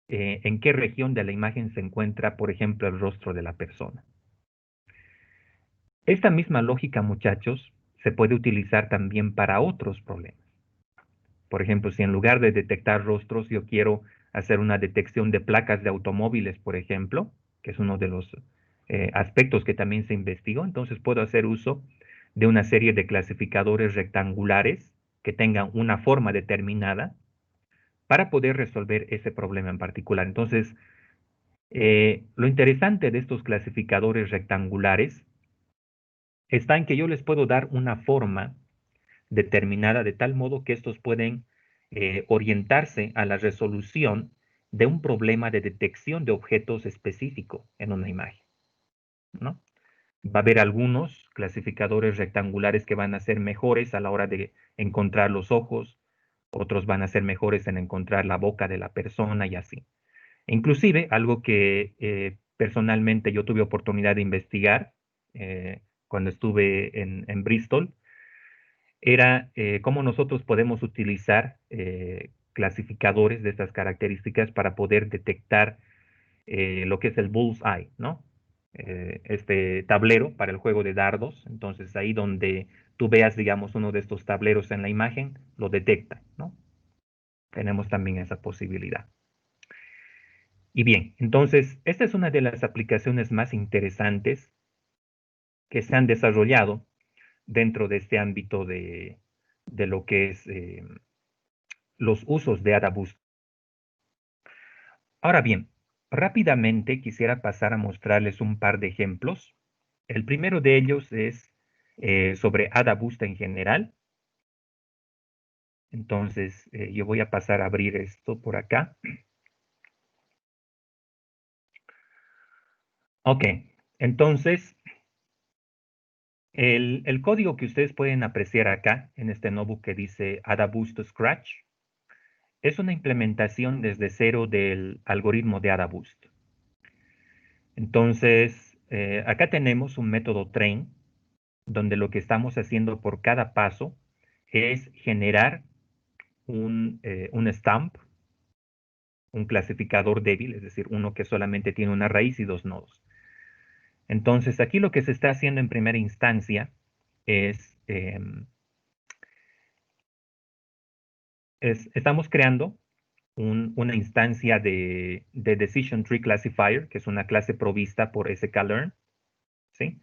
en qué región de la imagen se encuentra, por ejemplo, el rostro de la persona. Esta misma lógica, muchachos, se puede utilizar también para otros problemas. Por ejemplo, si en lugar de detectar rostros, yo quiero hacer una detección de placas de automóviles, por ejemplo, que es uno de los aspectos que también se investigó, entonces puedo hacer uso de una serie de clasificadores rectangulares que tengan una forma determinada para poder resolver ese problema en particular. Entonces, lo interesante de estos clasificadores rectangulares está en que yo les puedo dar una forma determinada de tal modo que estos pueden orientarse a la resolución de un problema de detección de objetos específico en una imagen, ¿no? Va a haber algunos clasificadores rectangulares que van a ser mejores a la hora de encontrar los ojos, otros van a ser mejores en encontrar la boca de la persona y así. Inclusive, algo que personalmente yo tuve oportunidad de investigar cuando estuve en Bristol, era cómo nosotros podemos utilizar clasificadores de estas características para poder detectar lo que es el bullseye, ¿no? Este tablero para el juego de dardos. Entonces, ahí donde tú veas, digamos, uno de estos tableros en la imagen, lo detecta, ¿no? Tenemos también esa posibilidad. Y bien, entonces, esta es una de las aplicaciones más interesantes que se han desarrollado dentro de este ámbito de lo que es los usos de AdaBoost. Ahora bien, rápidamente quisiera pasar a mostrarles un par de ejemplos. El primero de ellos es sobre AdaBoost en general. Entonces, yo voy a pasar a abrir esto por acá. Ok, entonces, el código que ustedes pueden apreciar acá, en este notebook que dice AdaBoost Scratch, es una implementación desde cero del algoritmo de AdaBoost. Entonces, acá tenemos un método train, donde lo que estamos haciendo por cada paso es generar un stamp, un clasificador débil, es decir, uno que solamente tiene una raíz y dos nodos. Entonces, aquí lo que se está haciendo en primera instancia es estamos creando una instancia de Decision Tree Classifier, que es una clase provista por sklearn, ¿sí?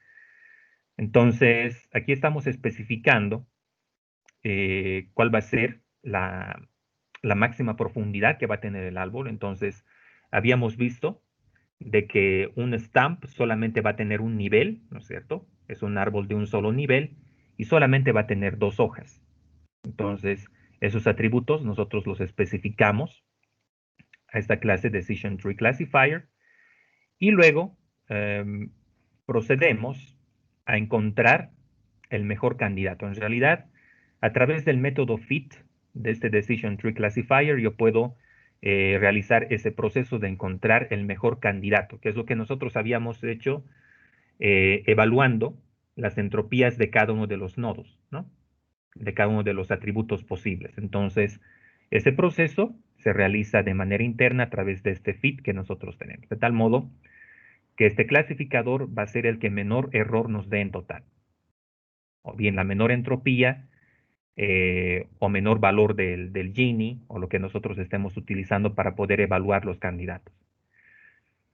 Entonces, aquí estamos especificando cuál va a ser la máxima profundidad que va a tener el árbol. Entonces, habíamos visto de que un stump solamente va a tener un nivel, ¿no es cierto? Es un árbol de un solo nivel y solamente va a tener 2 hojas. Entonces, esos atributos nosotros los especificamos a esta clase Decision Tree Classifier y luego procedemos a encontrar el mejor candidato. En realidad, a través del método FIT de este Decision Tree Classifier, yo puedo realizar ese proceso de encontrar el mejor candidato, que es lo que nosotros habíamos hecho evaluando las entropías de cada uno de los nodos, ¿no? De cada uno de los atributos posibles. Entonces, ese proceso se realiza de manera interna a través de este FIT que nosotros tenemos, de tal modo que este clasificador va a ser el que menor error nos dé en total, o bien la menor entropía, o menor valor del Gini, o lo que nosotros estemos utilizando para poder evaluar los candidatos.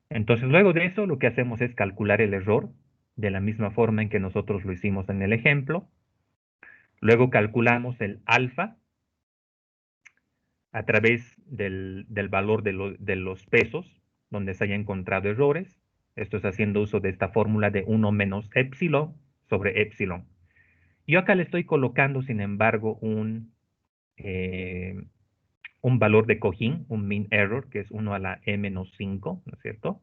Entonces, luego de eso, lo que hacemos es calcular el error, de la misma forma en que nosotros lo hicimos en el ejemplo. Luego calculamos el alfa a través del valor de los pesos, donde se haya encontrado errores. Esto es haciendo uso de esta fórmula de 1 menos epsilon sobre epsilon. Yo acá le estoy colocando, sin embargo, un valor de cojín, un mean error, que es 1 a la e-5, ¿no es cierto?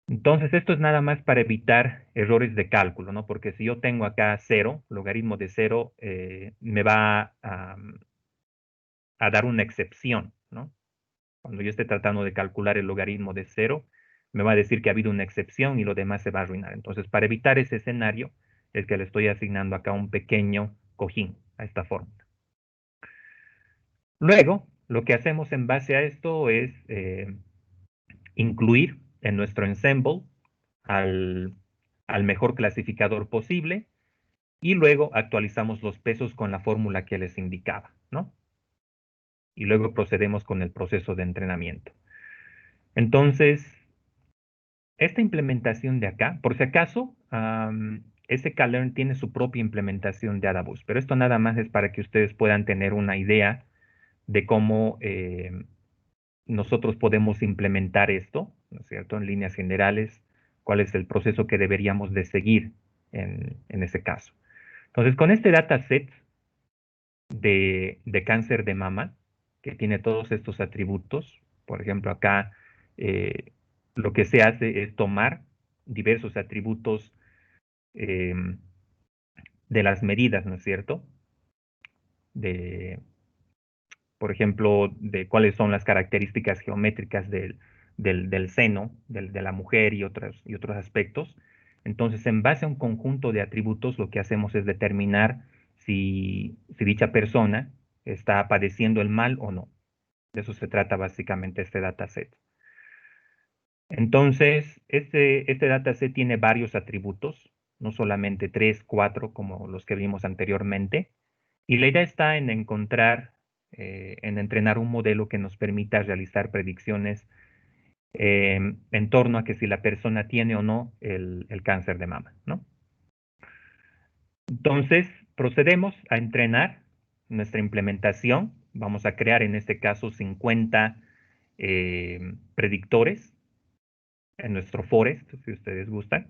Entonces, esto es nada más para evitar errores de cálculo, ¿no? Porque si yo tengo acá 0, logaritmo de 0, me va a dar una excepción, ¿no? Cuando yo esté tratando de calcular el logaritmo de 0, me va a decir que ha habido una excepción y lo demás se va a arruinar. Entonces, para evitar ese escenario, es que le estoy asignando acá un pequeño cojín a esta fórmula. Luego, lo que hacemos en base a esto es incluir en nuestro ensemble al mejor clasificador posible y luego actualizamos los pesos con la fórmula que les indicaba, ¿no? Y luego procedemos con el proceso de entrenamiento. Entonces, esta implementación de acá, por si acaso, sklearn tiene su propia implementación de Adabus, pero esto nada más es para que ustedes puedan tener una idea de cómo nosotros podemos implementar esto, ¿no es cierto? En líneas generales, cuál es el proceso que deberíamos de seguir en ese caso. Entonces, con este dataset de cáncer de mama, que tiene todos estos atributos, por ejemplo, acá lo que se hace es tomar diversos atributos de las medidas, ¿no es cierto? Por ejemplo, de cuáles son las características geométricas del seno de la mujer y otros aspectos. Entonces, en base a un conjunto de atributos, lo que hacemos es determinar si dicha persona está padeciendo el mal o no. De eso se trata básicamente este dataset. Entonces, este dataset tiene varios atributos, no solamente 3, 4, como los que vimos anteriormente. Y la idea está en encontrar, en entrenar un modelo que nos permita realizar predicciones en torno a que si la persona tiene o no el cáncer de mama, ¿no? Entonces, procedemos a entrenar nuestra implementación. Vamos a crear en este caso 50 predictores en nuestro forest, si ustedes gustan.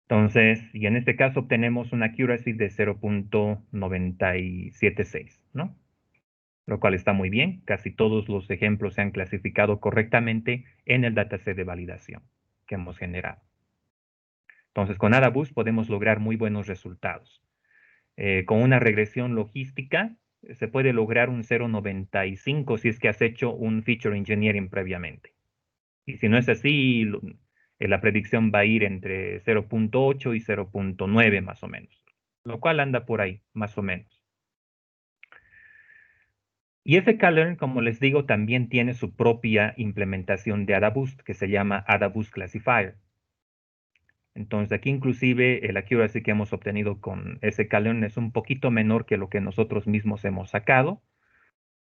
Entonces, y en este caso obtenemos una accuracy de 0.976, ¿no? Lo cual está muy bien. Casi todos los ejemplos se han clasificado correctamente en el dataset de validación que hemos generado. Entonces, con Adabus podemos lograr muy buenos resultados. Con una regresión logística, se puede lograr un 0.95 si es que has hecho un feature engineering previamente. Y si no es así, la predicción va a ir entre 0.8 y 0.9 más o menos, lo cual anda por ahí, más o menos. Y sklearn, como les digo, también tiene su propia implementación de Adaboost, que se llama Adaboost Classifier. Entonces, aquí inclusive el accuracy que hemos obtenido con sklearn es un poquito menor que lo que nosotros mismos hemos sacado,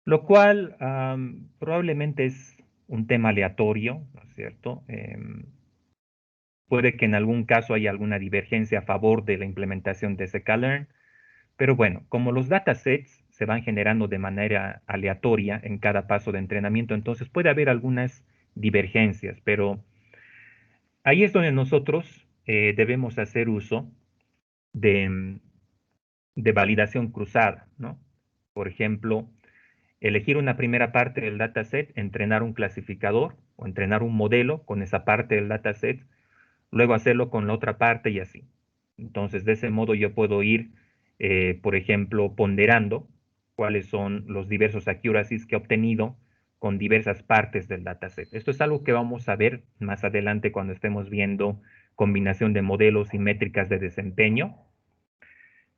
lo cual probablemente es un tema aleatorio, ¿no es cierto? Puede que en algún caso haya alguna divergencia a favor de la implementación de sklearn, pero bueno, como los datasets se van generando de manera aleatoria en cada paso de entrenamiento, entonces puede haber algunas divergencias, pero ahí es donde nosotros debemos hacer uso de, de validación cruzada, ¿no? Por ejemplo, elegir una primera parte del dataset, entrenar un clasificador o entrenar un modelo con esa parte del dataset, luego hacerlo con la otra parte y así. Entonces, de ese modo yo puedo ir, por ejemplo, ponderando cuáles son los diversos accuracies que he obtenido con diversas partes del dataset. Esto es algo que vamos a ver más adelante cuando estemos viendo combinación de modelos y métricas de desempeño.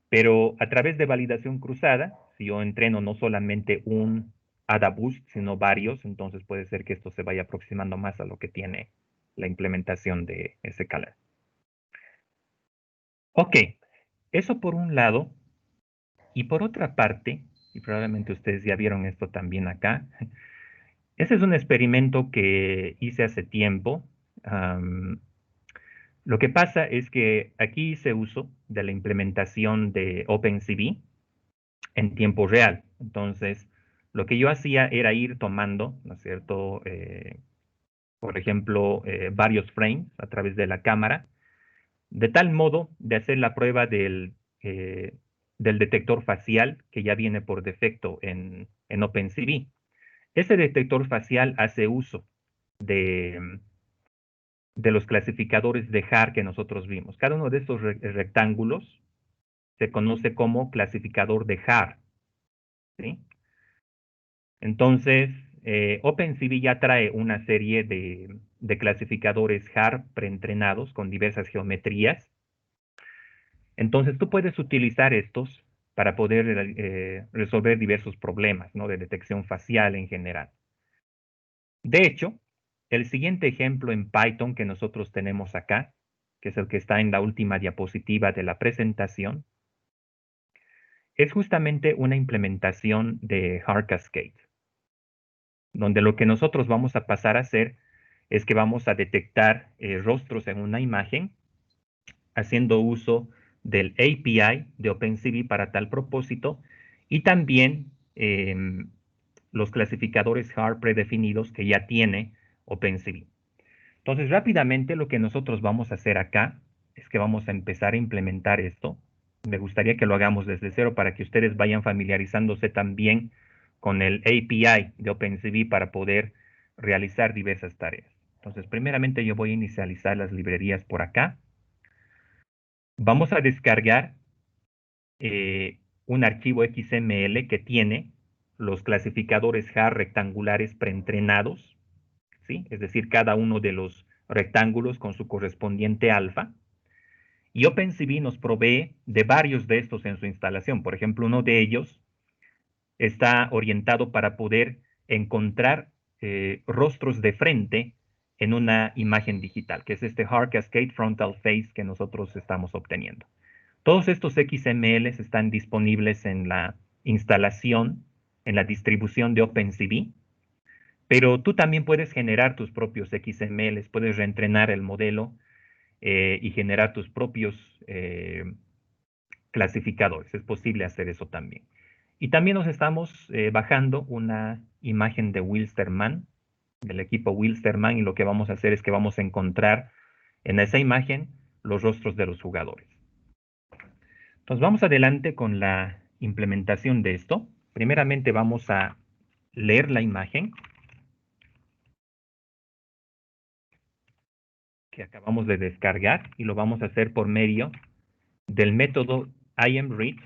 Pero a través de validación cruzada, si yo entreno no solamente un AdaBoost, sino varios, entonces puede ser que esto se vaya aproximando más a lo que tiene la implementación de sklearn. Ok, eso por un lado. Y por otra parte, y probablemente ustedes ya vieron esto también acá, ese es un experimento que hice hace tiempo. Lo que pasa es que aquí hice uso de la implementación de OpenCV en tiempo real. Entonces, lo que yo hacía era ir tomando, ¿no es cierto? Por ejemplo, varios frames a través de la cámara, de tal modo de hacer la prueba del detector facial que ya viene por defecto en OpenCV. Ese detector facial hace uso de los clasificadores de HAR que nosotros vimos. Cada uno de estos rectángulos se conoce como clasificador de HAR, ¿sí? Entonces, OpenCV ya trae una serie de clasificadores HAR preentrenados con diversas geometrías. Entonces, tú puedes utilizar estos para poder resolver diversos problemas, ¿no? De detección facial en general. De hecho, el siguiente ejemplo en Python que nosotros tenemos acá, que es el que está en la última diapositiva de la presentación, es justamente una implementación de HAR Cascade, donde lo que nosotros vamos a pasar a hacer es que vamos a detectar rostros en una imagen haciendo uso del API de OpenCV para tal propósito y también los clasificadores HAR predefinidos que ya tiene OpenCV. Entonces, rápidamente lo que nosotros vamos a hacer acá es que vamos a empezar a implementar esto. Me gustaría que lo hagamos desde cero para que ustedes vayan familiarizándose también con el API de OpenCV para poder realizar diversas tareas. Entonces, primeramente yo voy a inicializar las librerías por acá. Vamos a descargar un archivo XML que tiene los clasificadores HAR rectangulares preentrenados, ¿sí? Es decir, cada uno de los rectángulos con su correspondiente alfa. Y OpenCV nos provee de varios de estos en su instalación. Por ejemplo, uno de ellos está orientado para poder encontrar rostros de frente en una imagen digital, que es este HAR Cascade Frontal Face que nosotros estamos obteniendo. Todos estos XMLs están disponibles en la instalación, en la distribución de OpenCV, pero tú también puedes generar tus propios XMLs, puedes reentrenar el modelo y generar tus propios clasificadores. Es posible hacer eso también. Y también nos estamos bajando una imagen de Wilstermann, del equipo Wilstermann, y lo que vamos a hacer es que vamos a encontrar en esa imagen los rostros de los jugadores. Entonces vamos adelante con la implementación de esto. Primeramente vamos a leer la imagen que acabamos de descargar y lo vamos a hacer por medio del método IamRead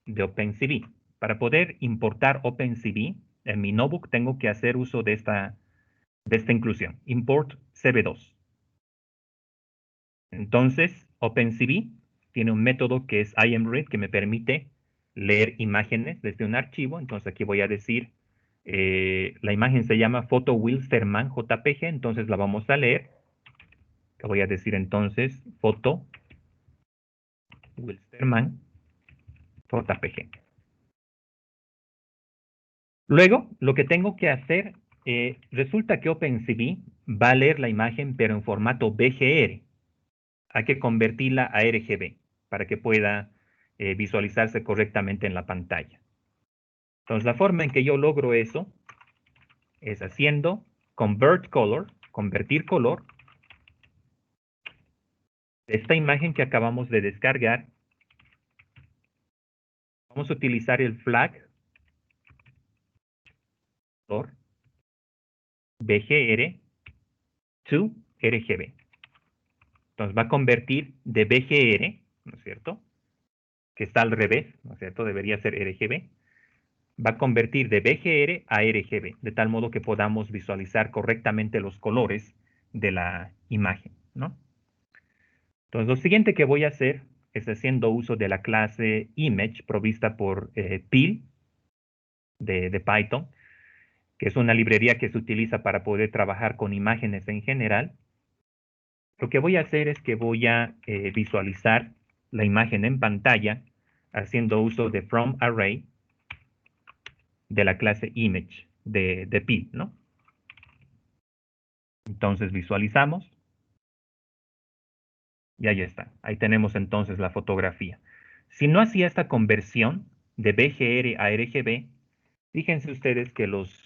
de OpenCV. Para poder importar OpenCV en mi notebook tengo que hacer uso de esta inclusión, import cv2. Entonces, OpenCV tiene un método que es IamRead que me permite leer imágenes desde un archivo. Entonces aquí voy a decir, la imagen se llama Photo Wilstermann JPG, entonces la vamos a leer. Que voy a decir entonces Photo Wilstermann JPG. Luego, lo que tengo que hacer, resulta que OpenCV va a leer la imagen, pero en formato BGR. hay que convertirla a RGB para que pueda visualizarse correctamente en la pantalla. Entonces, la forma en que yo logro eso es haciendo convert color, convertir color, de esta imagen que acabamos de descargar. Vamos a utilizar el flag color BGR to RGB. Entonces va a convertir de BGR, ¿no es cierto? Que está al revés, ¿no es cierto? Debería ser RGB. Va a convertir de BGR a RGB, de tal modo que podamos visualizar correctamente los colores de la imagen, ¿no? Entonces, lo siguiente que voy a hacer es haciendo uso de la clase image provista por PIL de Python, que es una librería que se utiliza para poder trabajar con imágenes en general. Lo que voy a hacer es que voy a visualizar la imagen en pantalla haciendo uso de from array de la clase image de PIL, ¿no? Entonces visualizamos y ahí está. Ahí tenemos entonces la fotografía. Si no hacía esta conversión de BGR a RGB, fíjense ustedes que los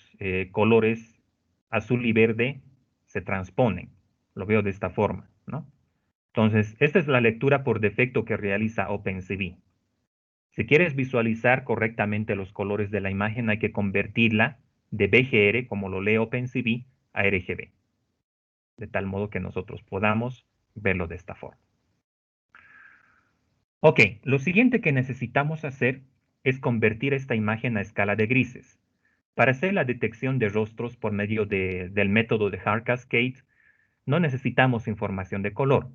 colores azul y verde se transponen. Lo veo de esta forma, ¿no? Entonces, esta es la lectura por defecto que realiza OpenCV. Si quieres visualizar correctamente los colores de la imagen, hay que convertirla de BGR, como lo lee OpenCV, a RGB. De tal modo que nosotros podamos verlo de esta forma. Ok, lo siguiente que necesitamos hacer es convertir esta imagen a escala de grises. Para hacer la detección de rostros por medio del método de Hard Cascade, no necesitamos información de color,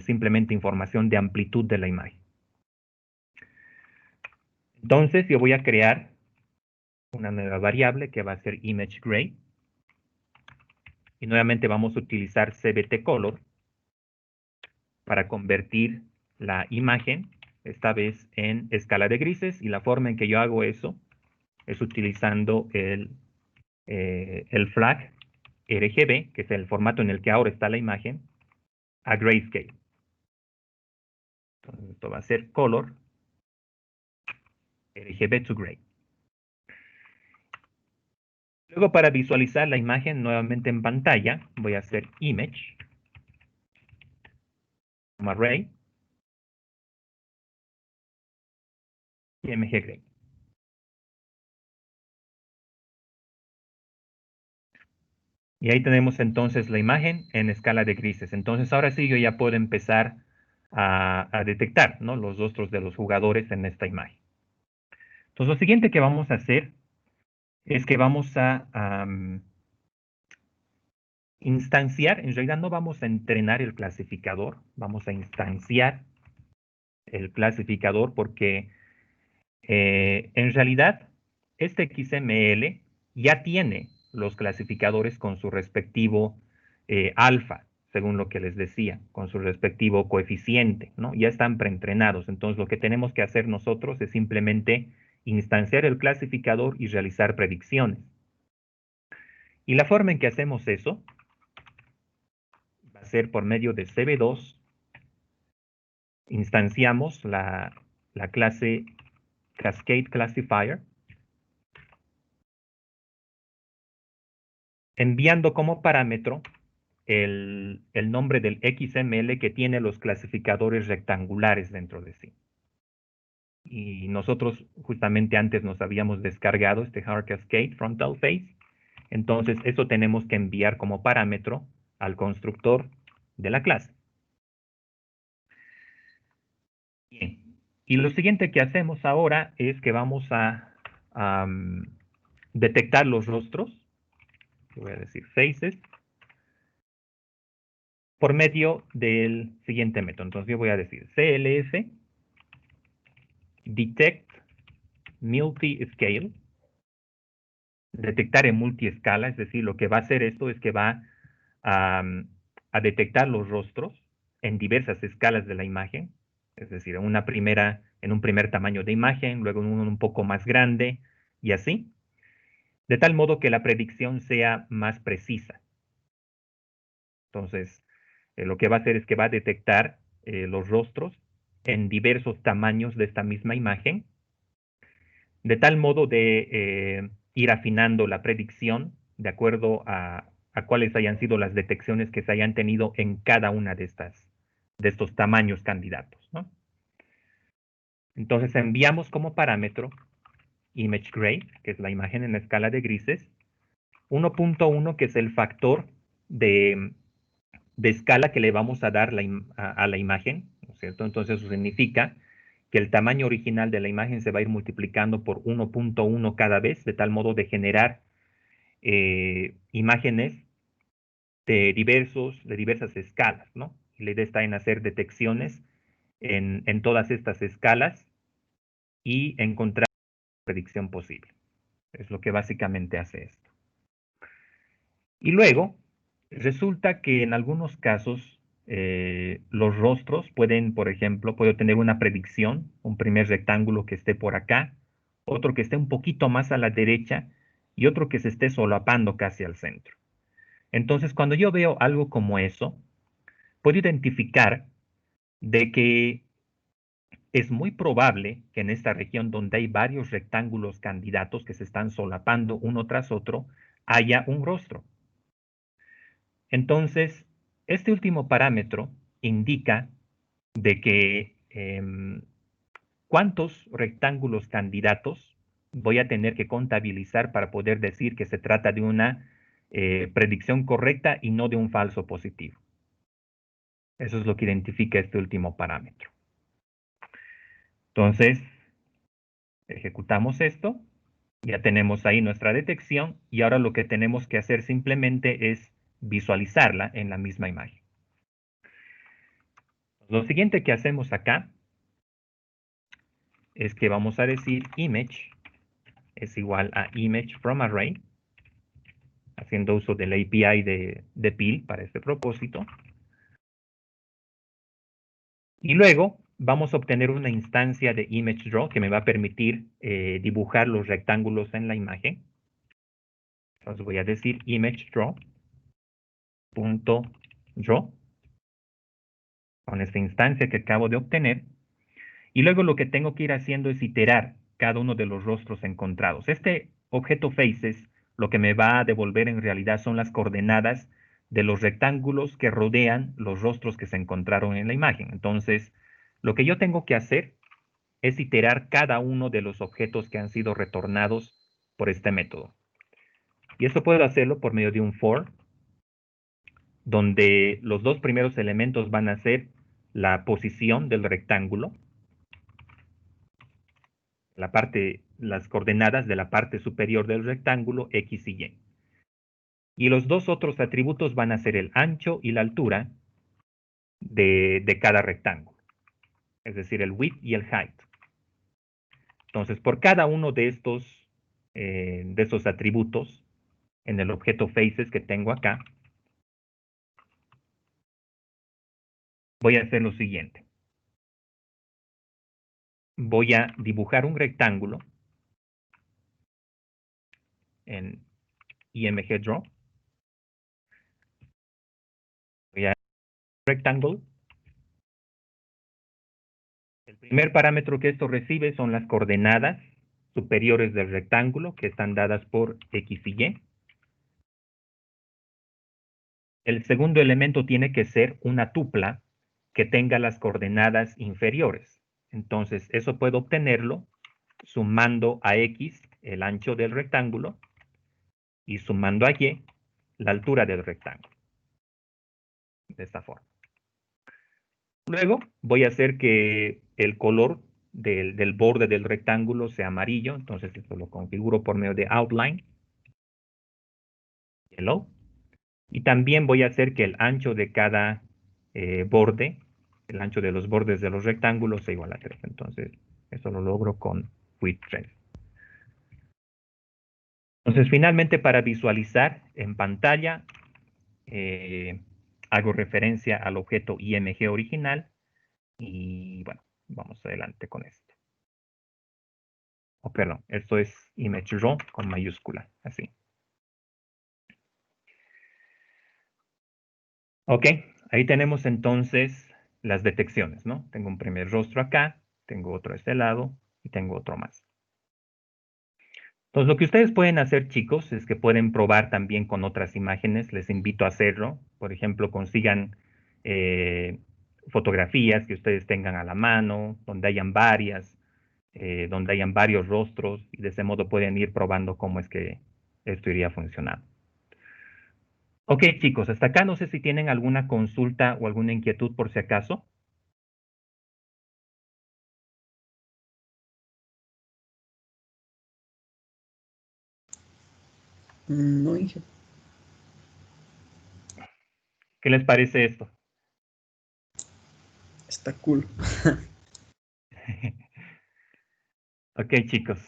simplemente información de amplitud de la imagen. Entonces yo voy a crear una nueva variable que va a ser ImageGray. Y nuevamente vamos a utilizar CBT Color para convertir la imagen, esta vez en escala de grises. Y la forma en que yo hago eso es utilizando el flag RGB, que es el formato en el que ahora está la imagen, a grayscale. Entonces, esto va a ser color RGB to gray. Luego, para visualizar la imagen nuevamente en pantalla, voy a hacer image, array, y mggray. Y ahí tenemos entonces la imagen en escala de grises. Entonces, ahora sí yo ya puedo empezar a detectar, ¿no?, los rostros de los jugadores en esta imagen. Entonces, lo siguiente que vamos a hacer es que vamos a instanciar, en realidad no vamos a entrenar el clasificador, vamos a instanciar el clasificador porque en realidad este XML ya tiene los clasificadores con su respectivo alfa, según lo que les decía, con su respectivo coeficiente, ¿no? Ya están preentrenados. Entonces, lo que tenemos que hacer nosotros es simplemente instanciar el clasificador y realizar predicciones. Y la forma en que hacemos eso va a ser por medio de CB2. Instanciamos la clase Cascade Classifier, enviando como parámetro el nombre del XML que tiene los clasificadores rectangulares dentro de sí. Y nosotros justamente antes nos habíamos descargado este Hard Cascade Frontal Face. Entonces eso tenemos que enviar como parámetro al constructor de la clase. Bien. Y lo siguiente que hacemos ahora es que vamos a detectar los rostros. Voy a decir faces, por medio del siguiente método. Entonces yo voy a decir CLF detect multi-scale, detectar en multiescala, es decir, lo que va a hacer esto es que va a detectar los rostros en diversas escalas de la imagen, es decir, en un primer tamaño de imagen, luego en uno un poco más grande y así, de tal modo que la predicción sea más precisa. Entonces, lo que va a hacer es que va a detectar los rostros en diversos tamaños de esta misma imagen, de tal modo de ir afinando la predicción de acuerdo a cuáles hayan sido las detecciones que se hayan tenido en cada una de estos tamaños candidatos, ¿no? Entonces enviamos como parámetro image gray, que es la imagen en la escala de grises, 1.1, que es el factor de escala que le vamos a dar a la imagen, ¿no es cierto? Entonces eso significa que el tamaño original de la imagen se va a ir multiplicando por 1.1 cada vez, de tal modo de generar imágenes de diversas escalas, ¿no? Y la idea está en hacer detecciones en todas estas escalas y encontrar la predicción posible. Es lo que básicamente hace esto. Y luego, resulta que en algunos casos los rostros pueden, por ejemplo, puedo tener una predicción, un primer rectángulo que esté por acá, otro que esté un poquito más a la derecha y otro que se esté solapando casi al centro. Entonces, cuando yo veo algo como eso, puedo identificar de que es muy probable que en esta región donde hay varios rectángulos candidatos que se están solapando uno tras otro, haya un rostro. Entonces, este último parámetro indica de que cuántos rectángulos candidatos voy a tener que contabilizar para poder decir que se trata de una predicción correcta y no de un falso positivo. Eso es lo que identifica este último parámetro. Entonces, ejecutamos esto, ya tenemos ahí nuestra detección y ahora lo que tenemos que hacer simplemente es visualizarla en la misma imagen. Lo siguiente que hacemos acá es que vamos a decir image es igual a image from array, haciendo uso del API de PIL para este propósito. Y luego vamos a obtener una instancia de ImageDraw que me va a permitir dibujar los rectángulos en la imagen. Entonces voy a decir ImageDraw.draw con esta instancia que acabo de obtener. Y luego lo que tengo que ir haciendo es iterar cada uno de los rostros encontrados. Este objeto faces lo que me va a devolver en realidad son las coordenadas de los rectángulos que rodean los rostros que se encontraron en la imagen. Entonces, lo que yo tengo que hacer es iterar cada uno de los objetos que han sido retornados por este método. Y esto puedo hacerlo por medio de un for, donde los dos primeros elementos van a ser la posición del rectángulo, las coordenadas de la parte superior del rectángulo, X y Y. Y los dos otros atributos van a ser el ancho y la altura de cada rectángulo, es decir, el width y el height. Entonces, por cada uno de estos atributos en el objeto faces que tengo acá, voy a hacer lo siguiente. Voy a dibujar un rectángulo en IMG Draw. Voy a rectangle. El primer parámetro que esto recibe son las coordenadas superiores del rectángulo que están dadas por X y Y. El segundo elemento tiene que ser una tupla que tenga las coordenadas inferiores. Entonces, eso puedo obtenerlo sumando a X el ancho del rectángulo y sumando a Y la altura del rectángulo. De esta forma. Luego voy a hacer que el color del borde del rectángulo sea amarillo. Entonces esto lo configuro por medio de outline. Yellow. Y también voy a hacer que el ancho de cada borde, el ancho de los bordes de los rectángulos sea igual a 3. Entonces eso lo logro con width 3. Entonces finalmente para visualizar en pantalla hago referencia al objeto IMG original y bueno, vamos adelante con esto. Oh, perdón, esto es ImageRaw con mayúscula, así. Ok, Ahí tenemos entonces las detecciones, ¿no? Tengo un primer rostro acá, tengo otro a este lado y tengo otro más. Entonces, lo que ustedes pueden hacer, chicos, es que pueden probar también con otras imágenes. Les invito a hacerlo. Por ejemplo, consigan fotografías que ustedes tengan a la mano, donde hayan donde hayan varios rostros, y de ese modo pueden ir probando cómo es que esto iría funcionando. Ok, chicos, hasta acá no sé si tienen alguna consulta o alguna inquietud por si acaso. No, Inge. ¿Qué les parece esto? Está cool. Ok, chicos.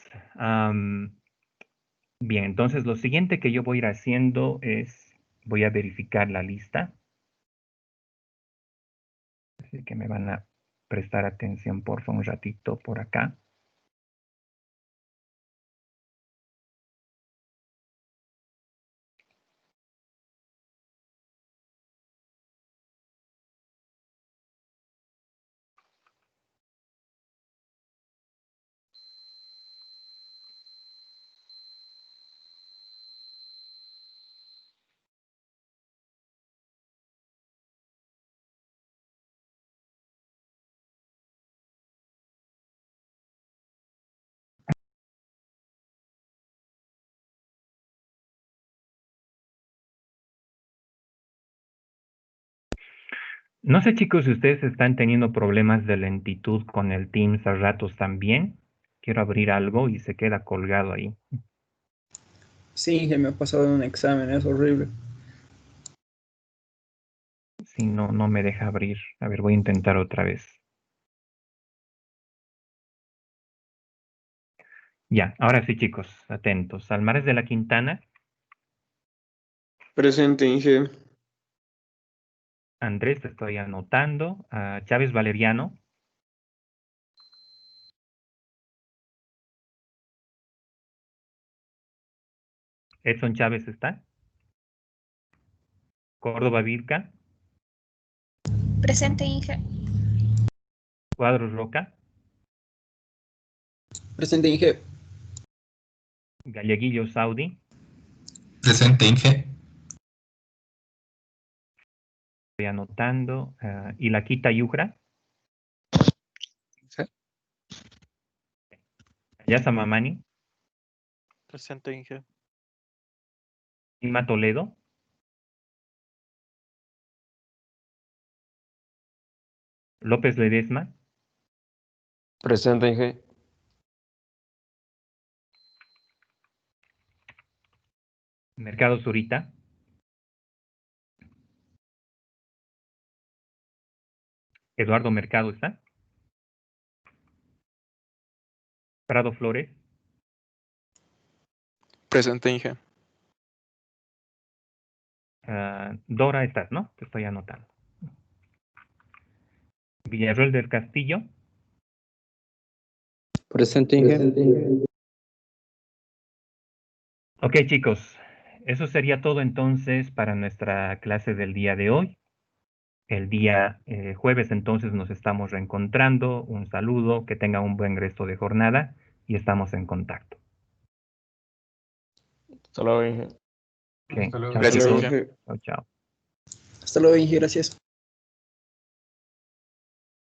Bien, entonces lo siguiente que yo voy a ir haciendo es, voy a verificar la lista. Así que me van a prestar atención, por favor, un ratito por acá. No sé, chicos, si ustedes están teniendo problemas de lentitud con el Teams a ratos también. Quiero abrir algo y se queda colgado ahí. Sí, Inge, me ha pasado en un examen, es horrible. Si no, no me deja abrir. A ver, voy a intentar otra vez. Ya, ahora sí, chicos, atentos. Almares de la Quintana, Presente, Inge. Andrés, te estoy anotando. Chávez Valeriano, Edson Chávez está. Córdoba Virca, Presente, Inge. Cuadros Roca, Presente, Inge. Galleguillo Saudi, Presente, Inge. estoy anotando. Ilaquita Yucra, Sí. Yasa Mamani, Presente, Inge. Ima Toledo, López Ledesma, Presente, Inge. Mercado Zurita, Eduardo Mercado está. Prado Flores, Presente, Inge. Dora estás, ¿no? Te estoy anotando. Villarreal del Castillo, Presente, Inge. Ok, chicos, eso sería todo entonces para nuestra clase del día de hoy. El día jueves entonces nos estamos reencontrando. Un saludo, que tenga un buen resto de jornada y estamos en contacto. Hasta luego, Inge. Ok, Hasta luego. chao, Gracias, chicos. Inge. Chao, chao. Hasta luego, Inge, gracias.